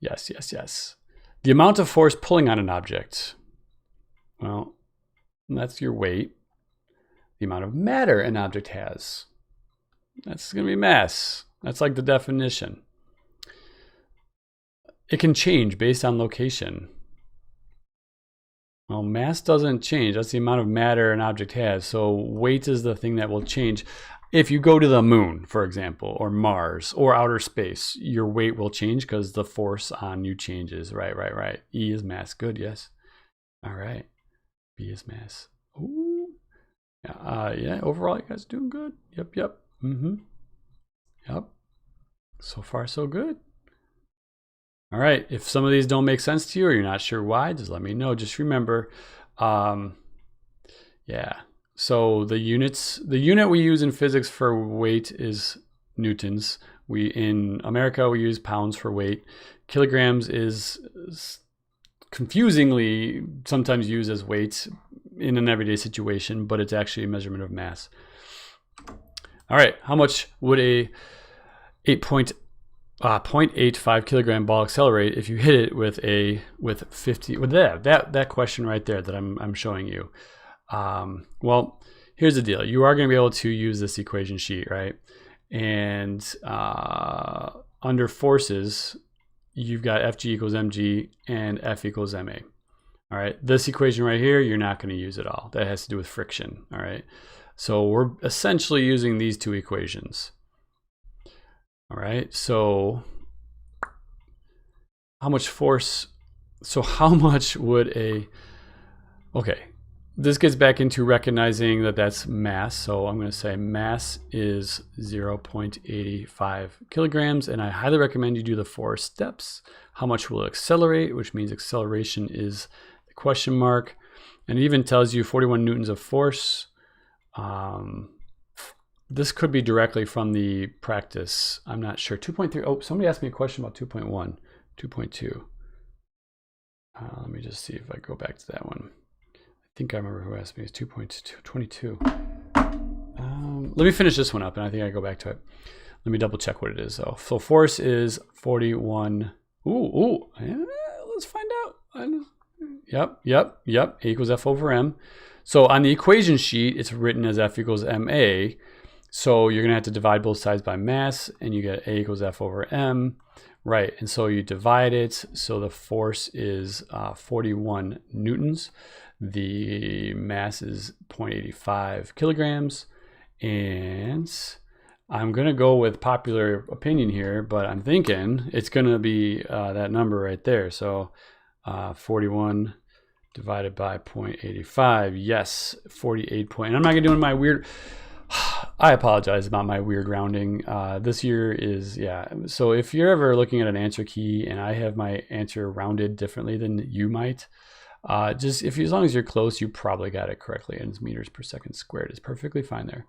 A: The amount of force pulling on an object. Well, that's your weight. The amount of matter an object has. That's going to be mass. That's like the definition. It can change based on location. Well, mass doesn't change. That's the amount of matter an object has. So weight is the thing that will change. If you go to the moon, for example, or Mars, or outer space, your weight will change because the force on you changes. Right. E is mass. Good, yes. All right. B is mass. Ooh. Yeah, overall, you guys are doing good. Yep. Yep. So far, so good. All right, if some of these don't make sense to you or you're not sure why, just let me know. Just remember, yeah. So the unit we use in physics for weight is newtons. In America, we use pounds for weight. Kilograms is confusingly sometimes used as weight in an everyday situation, but it's actually a measurement of mass. All right, how much would a 0.85 kilogram ball accelerate if you hit it with 50 with that question right there that I'm showing you? Well, here's the deal. You are going to be able to use this equation sheet, right? And under forces, you've got Fg equals mg and F equals ma. All right, this equation right here, you're not going to use at all. That has to do with friction. All right, so we're essentially using these two equations. All right, so how much force, so how much would okay, this gets back into recognizing that that's mass. So I'm going to say mass is 0.85 kilograms, and I highly recommend you do the 4 steps. How much will it accelerate, which means acceleration is the question mark. And it even tells you 41 newtons of force. This could be directly from the practice. I'm not sure. 2.3. Oh, somebody asked me a question about 2.1, 2.2. Let me just see if I go back to that one. I think I remember who asked me. It's 2.22. Let me finish this one up, and I think I go back to it. Let me double check what it is, though. So force is 41. Ooh. Yeah, let's find out. Yep. A equals F over M. So on the equation sheet, it's written as F equals ma. So you're going to have to divide both sides by mass, and you get A equals F over M. Right, and so you divide it. So the force is 41 newtons. The mass is 0.85 kilograms. And I'm going to go with popular opinion here, but I'm thinking it's going to be that number right there. So 41 divided by 0.85. Yes, 48 point. And I'm not going to do my weird... I apologize about my weird rounding. This year is, yeah. So if you're ever looking at an answer key and I have my answer rounded differently than you might, just as long as you're close, you probably got it correctly. And it's meters per second squared. It's perfectly fine there.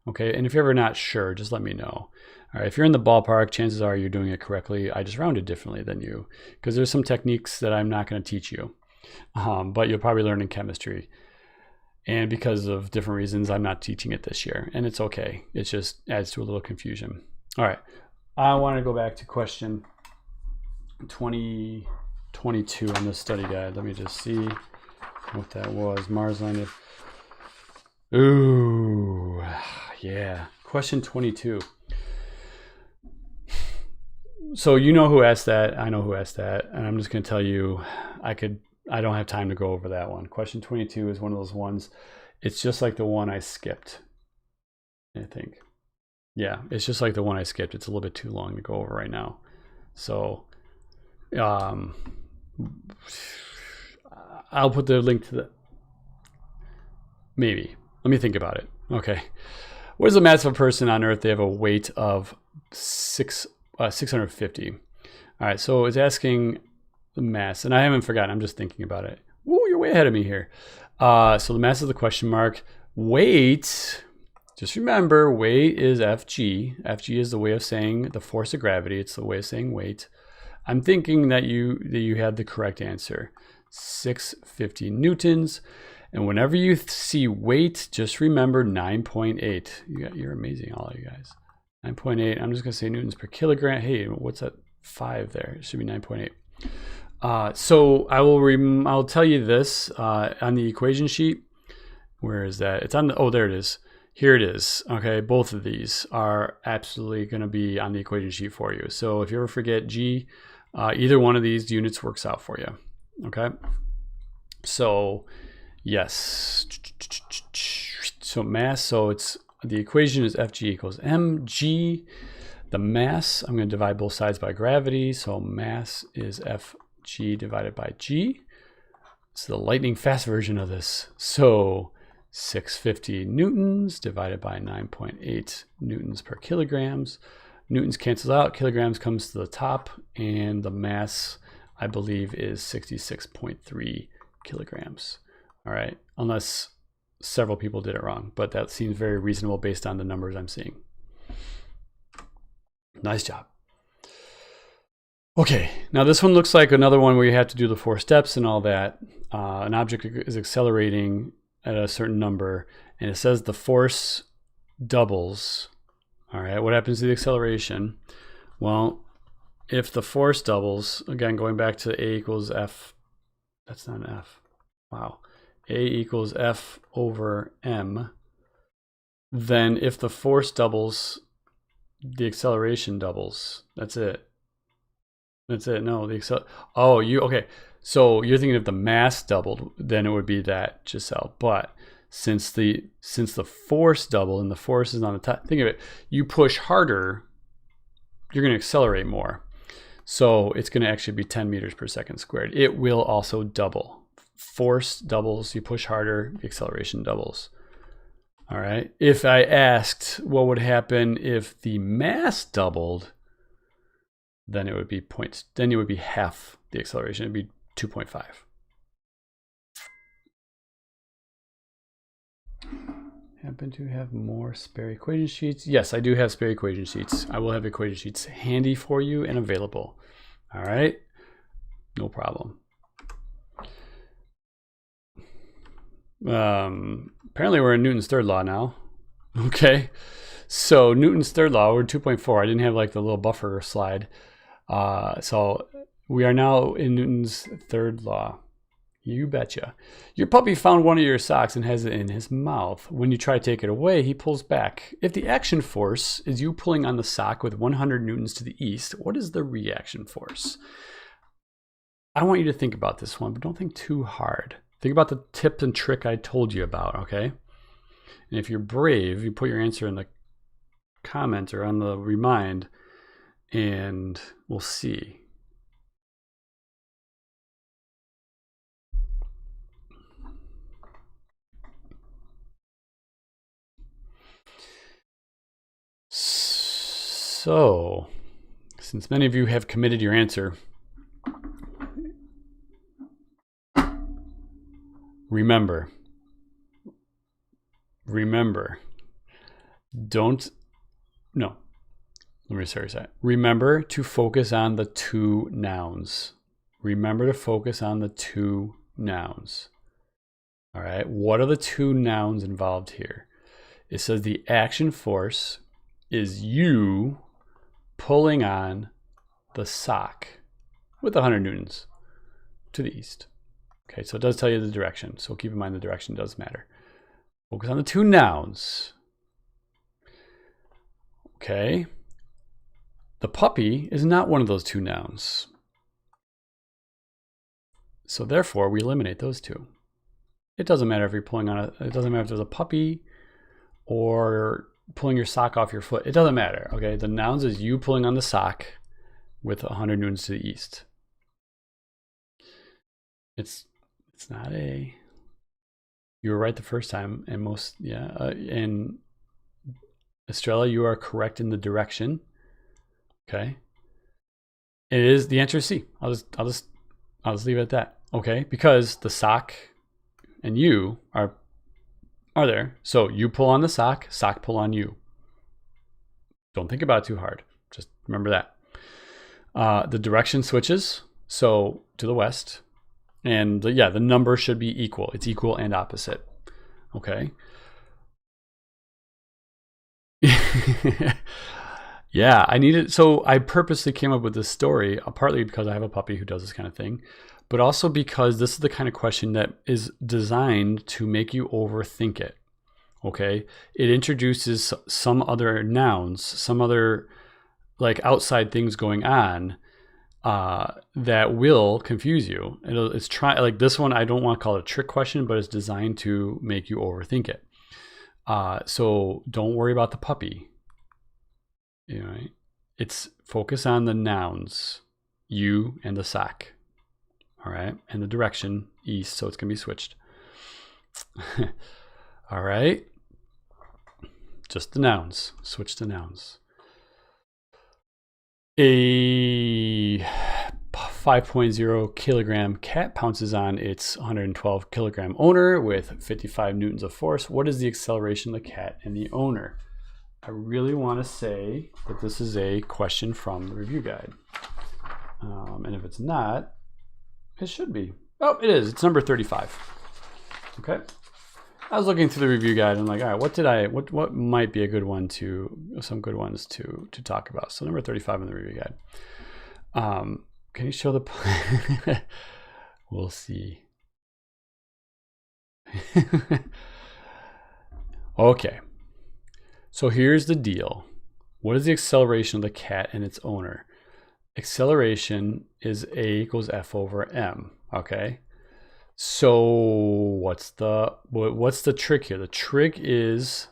A: Okay, and if you're ever not sure, just let me know. All right, if you're in the ballpark, chances are you're doing it correctly. I just rounded differently than you because there's some techniques that I'm not going to teach you, but you'll probably learn in chemistry. And because of different reasons, I'm not teaching it this year, and it's okay. It just adds to a little confusion. All right, I want to go back to question 2022 on the study guide. Let me just see what that was. Mars landed. Ooh, yeah. Question 22. So you know who asked that. I know who asked that. And I'm just going to tell you, I don't have time to go over that one. Question 22 is one of those ones. It's just like the one I skipped, I think. Yeah, it's just like the one I skipped. It's a little bit too long to go over right now. So I'll put the link to the... Maybe. Let me think about it. Okay. What is the mass of a person on Earth? They have a weight of 650. All right, so it's asking the mass, and I haven't forgotten. I'm just thinking about it. Woo, you're way ahead of me here. So the mass is the question mark. Weight, just remember, weight is Fg. Fg is the way of saying the force of gravity. It's the way of saying weight. I'm thinking that you had the correct answer. 650 newtons. And whenever you see weight, just remember 9.8. You're amazing, all of you guys. 9.8. I'm just going to say newtons per kilogram. Hey, what's that 5 there? It should be 9.8. So I'll tell you this on the equation sheet. Where is that? It's on the, oh, there it is. Here it is. Okay, both of these are absolutely going to be on the equation sheet for you. So if you ever forget G, either one of these units works out for you. Okay. So yes. So mass. So it's the equation is Fg equals mg. The mass, I'm going to divide both sides by gravity. So mass is Fg divided by g. It's the lightning fast version of this. So 650 newtons divided by 9.8 newtons per kilograms. Newtons cancels out, kilograms comes to the top, and the mass, I believe, is 66.3 kilograms. All right, unless several people did it wrong, but that seems very reasonable based on the numbers I'm seeing. Nice job. Okay, now this one looks like another one where you have to do the 4 steps and all that. An object is accelerating at a certain number, and it says the force doubles. All right, what happens to the acceleration? Well, if the force doubles, again, going back to A equals F, that's not an F. Wow. A equals F over M. Then if the force doubles, the acceleration doubles. That's it. That's it. No, okay. So you're thinking if the mass doubled, then it would be that, Giselle. But since the force doubled and the force is on the top, think of it, you push harder, you're going to accelerate more. So it's going to actually be 10 meters per second squared. It will also double. Force doubles, you push harder, the acceleration doubles. All right. If I asked what would happen if the mass doubled, then it would be half the acceleration. It'd be 2.5. Happen to have more spare equation sheets? Yes, I do have spare equation sheets. I will have equation sheets handy for you and available. All right, no problem. Apparently we're in Newton's third law now. Okay, so Newton's third law, we're 2.4. I didn't have like the little buffer slide. So we are now in Newton's third law. You betcha. Your puppy found one of your socks and has it in his mouth. When you try to take it away, he pulls back. If the action force is you pulling on the sock with 100 newtons to the east, what is the reaction force? I want you to think about this one, but don't think too hard. Think about the tip and trick I told you about, okay? And if you're brave, you put your answer in the comment or on the remind, and we'll see. So, since many of you have committed your answer, remember, remember to focus on the two nouns. Remember to focus on the two nouns. All right, what are the two nouns involved here? It says the action force is you pulling on the sock with 100 newtons to the east. Okay, so it does tell you the direction. So keep in mind the direction does matter. Focus on the two nouns. Okay. The puppy is not one of those two nouns. So therefore, we eliminate those two. It doesn't matter if you're pulling on it doesn't matter if there's a puppy or pulling your sock off your foot. It doesn't matter, okay? The nouns is you pulling on the sock with 100 newtons to the east. It's not a... You were right the first time, and most, and Estrella, you are correct in the direction. Okay. It is, the answer is C. I'll just leave it at that. Okay, because the sock and you are there. So you pull on the sock pull on you. Don't think about it too hard. Just remember that. The direction switches, so to the west. And the number should be equal. It's equal and opposite. Okay. Yeah, I needed, so I purposely came up with this story, partly because I have a puppy who does this kind of thing, but also because this is the kind of question that is designed to make you overthink it. Okay. It introduces some other nouns, some other like outside things going on that will confuse you. It's like this one, I don't want to call it a trick question, but it's designed to make you overthink it. So don't worry about the puppy. You know, it's focus on the nouns, you and the sock. All right, and the direction east, so it's gonna be switched. All right, just the nouns. Switch to nouns. A 5.0 kilogram cat pounces on its 112 kilogram owner with 55 newtons of force. What is the acceleration of the cat and the owner? I really want to say that this is a question from the review guide. And if it's not, it should be. Oh, it is. It's number 35. Okay. I was looking through the review guide and like, all right, what might be a good one some good ones to talk about. So number 35 in the review guide. Can you show the, we'll see. Okay. So here's the deal. What is the acceleration of the cat and its owner? Acceleration is A equals F over M, okay? So what's the trick here? The trick is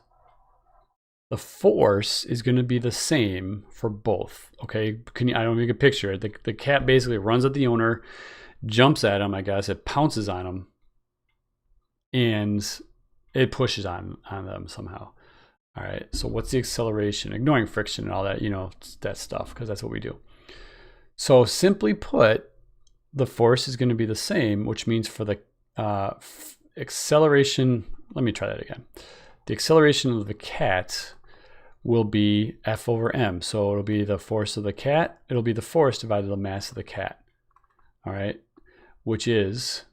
A: the force is going to be the same for both, okay? I don't make a picture. The cat basically runs at the owner, jumps at him, I guess. It pounces on him, and it pushes on them somehow. All right, so what's the acceleration? Ignoring friction and all that, that stuff, because that's what we do. So simply put, the force is going to be the same, which means for the acceleration, let me try that again. The acceleration of the cat will be F over M. So it'll be the force of the cat. It'll be the force divided by the mass of the cat. All right, which is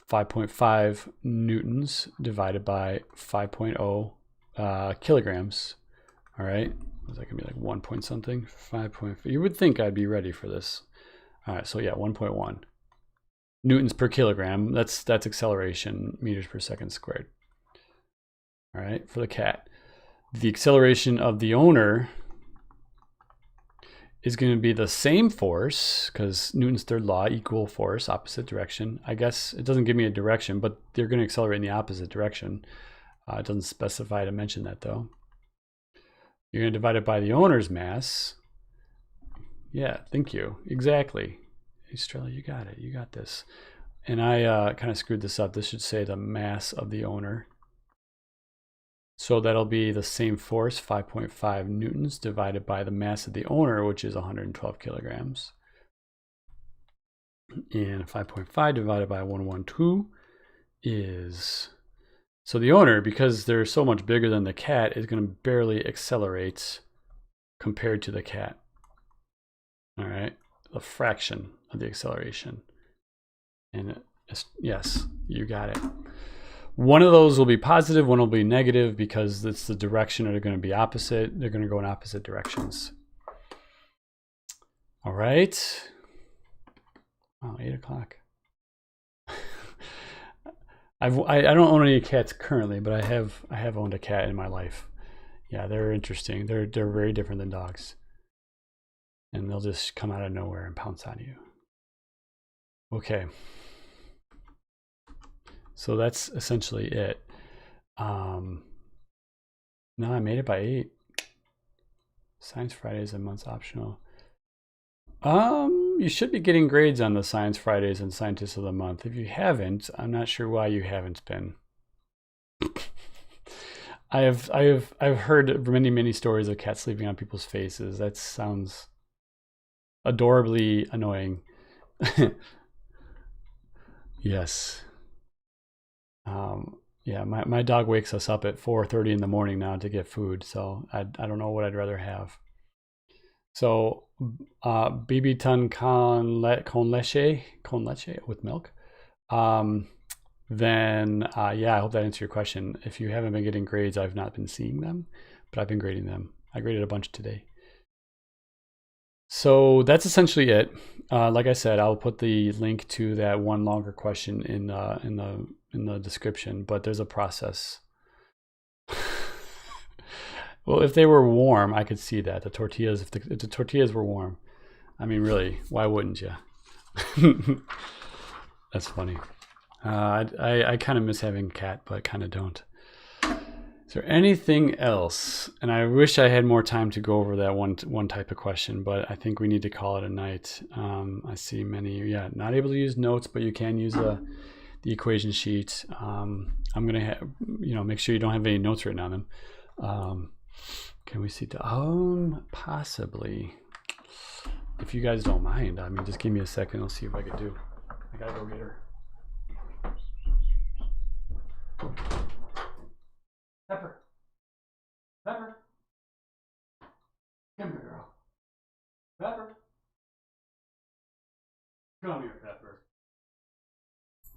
A: 5.5 newtons divided by 5.0 kilograms. All right, is that gonna be like 1 point something? 5.5. You would think I'd be ready for this. All right, so yeah, 1.1 newtons per kilogram. That's acceleration, meters per second squared. All right, for the cat. The acceleration of the owner is going to be the same force, because Newton's third law, equal force, opposite direction. I guess it doesn't give me a direction, but they're going to accelerate in the opposite direction. It doesn't specify to mention that though. You're going to divide it by the owner's mass. Yeah, thank you. Exactly. Estrella, you got it. You got this. And I kind of screwed this up. This should say the mass of the owner. So that'll be the same force, 5.5 newtons, divided by the mass of the owner, which is 112 kilograms. And 5.5 divided by 112 is, so the owner, because they're so much bigger than the cat, is going to barely accelerate compared to the cat. All right, a fraction of the acceleration. And yes, you got it. One of those will be positive, one will be negative, because it's the direction, they're going to be opposite. They're going to go in opposite directions. All right. Oh, 8 o'clock. I don't own any cats currently, but I have owned a cat in my life. Yeah, they're interesting. They're very different than dogs. And they'll just come out of nowhere and pounce on you. Okay. So that's essentially it. No, I made it by 8. Science Fridays and months optional. You should be getting grades on the Science Fridays and Scientists of the Month. If you haven't, I'm not sure why you haven't been. I've heard many stories of cats sleeping on people's faces. That sounds adorably annoying. Yes. Yeah, my dog wakes us up at 4:30 in the morning now to get food, so I don't know what I'd rather have. So, BB ton con leche with milk. Then, yeah, I hope that answered your question. If you haven't been getting grades, I've not been seeing them, but I've been grading them. I graded a bunch today. So that's essentially it. Like I said, I'll put the link to that one longer question in the description, but there's a process. Well, if they were warm, I could see that. The tortillas, if the tortillas were warm, I mean, really, why wouldn't you? That's funny. I kind of miss having a cat, but kind of don't. Is there anything else? And I wish I had more time to go over that one type of question, but I think we need to call it a night. I see many, yeah, not able to use notes, but you can use the equation sheet. I'm gonna have, make sure you don't have any notes written on them. Can we see possibly, if you guys don't mind, I mean, just give me a second. I'll see if I can do. I gotta go get her. Pepper. Pepper. Come here, girl. Pepper. Come here, Pepper.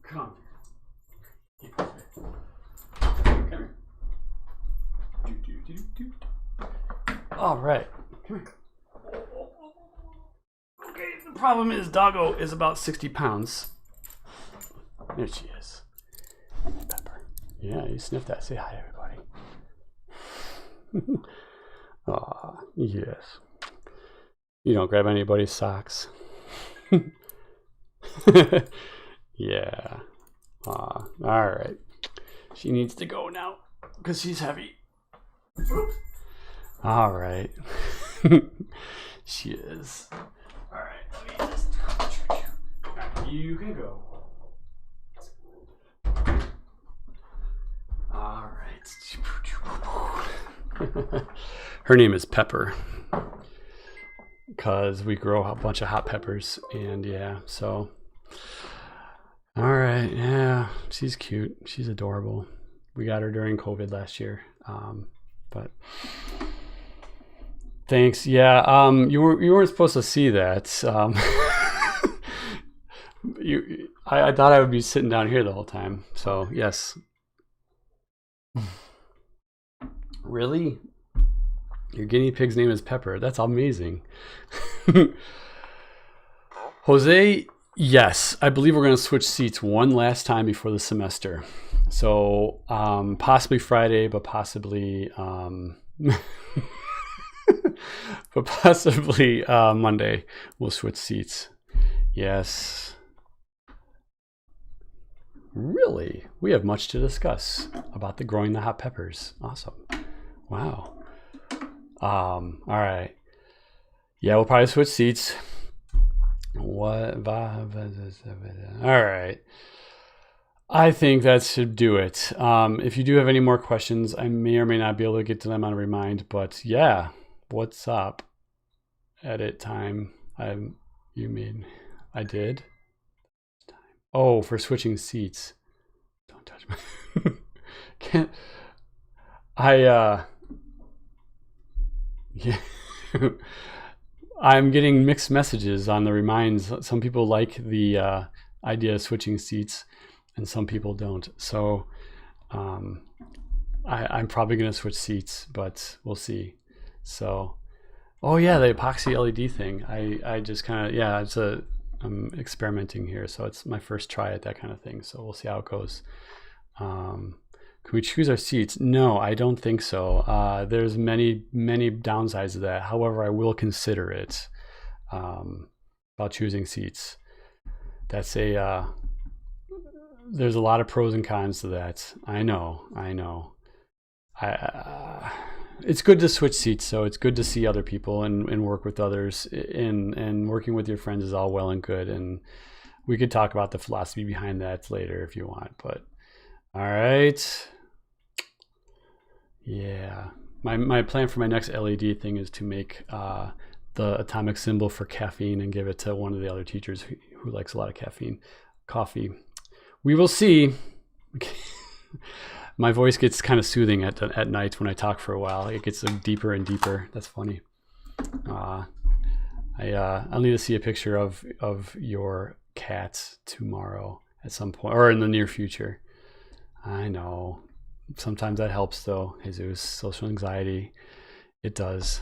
A: Come here. Come here. Do. All right. Come here. Okay, the problem is Doggo is about 60 pounds. There she is. Pepper. Yeah, you sniff that. Say hi, everybody. Aw, yes. You don't grab anybody's socks. Yeah. Aw, all right. She needs to go now because she's heavy. All right. She is. All right, let me just trick you. Right, you can go. All right. Her name is Pepper because we grow a bunch of hot peppers, and yeah, so. All right, yeah, she's cute. She's adorable. We got her during COVID last year, but thanks. Yeah, you weren't supposed to see that. I thought I would be sitting down here the whole time. So yes. Really? Your guinea pig's name is Pepper. That's amazing. Jose, yes, I believe we're going to switch seats one last time before the semester. So possibly Friday, but possibly Monday we'll switch seats. Yes. Really? We have much to discuss about growing the hot peppers. Awesome. Wow. All right. Yeah, we'll probably switch seats. What? All right. I think that should do it. If you do have any more questions, I may or may not be able to get to them on Remind, but yeah, what's up? Edit time. I did. Oh, for switching seats. Don't touch my, can't, yeah. I'm getting mixed messages on the reminds. Some people like the idea of switching seats, and some people don't. So I'm probably going to switch seats, but we'll see. So, oh yeah, the epoxy LED thing. I just kind of, yeah, I'm experimenting here, so it's my first try at that kind of thing. So we'll see how it goes. Can we choose our seats? No, I don't think so. There's many downsides to that. However, I will consider it about choosing seats. That's there's a lot of pros and cons to that. I know. It's good to switch seats, so it's good to see other people and work with others. And working with your friends is all well and good. And we could talk about the philosophy behind that later if you want. But all right. Yeah. My plan for my next LED thing is to make the atomic symbol for caffeine and give it to one of the other teachers who likes a lot of coffee. We will see. My voice gets kind of soothing at night when I talk for a while. It gets deeper and deeper. That's funny. I'll need to see a picture of your cat tomorrow at some point, or in the near future. I know. Sometimes that helps though, Jesus. Social anxiety. It does.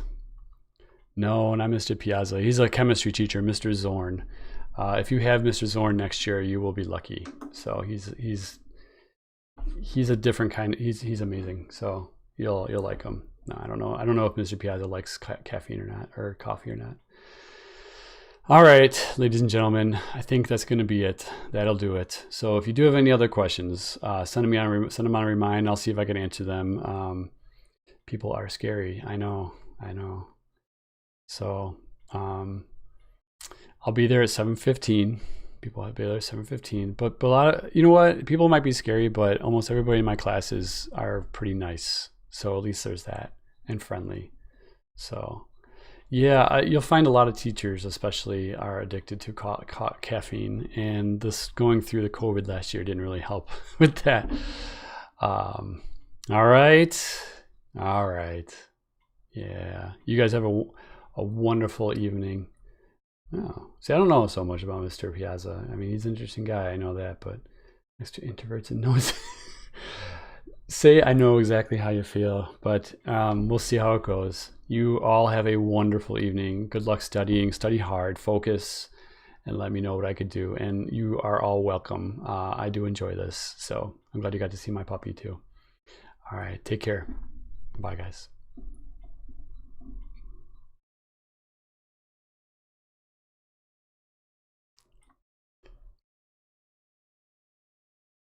A: No, not Mr. Piazza. He's a chemistry teacher, Mr. Zorn. If you have Mr. Zorn next year, you will be lucky. So he's a different kind. He's amazing. So you'll like him. No, I don't know if Mr. Piazza likes caffeine or not, or coffee or not. All right, ladies and gentlemen, I think that's going to be it. That'll do it. So if you do have any other questions, send them on a Remind. I'll see if I can answer them. People are scary. I know. So I'll be there at 7:15. People will be there at 7:15. But a lot of, you know what? People might be scary, but almost everybody in my classes are pretty nice. So at least there's that, and friendly. So yeah, you'll find a lot of teachers, especially, are addicted to caffeine, and this going through the COVID last year didn't really help with that. All right. Yeah, you guys have a wonderful evening. Oh, see, I don't know so much about Mr. Piazza. I mean, he's an interesting guy. I know that, but next to introverts and noise. Say I know exactly how you feel, but we'll see how it goes. You all have a wonderful evening. Good luck studying. Study hard. Focus, and let me know what I could do. And you are all welcome. I do enjoy this, so I'm glad you got to see my puppy too. All right, take care. Bye, guys.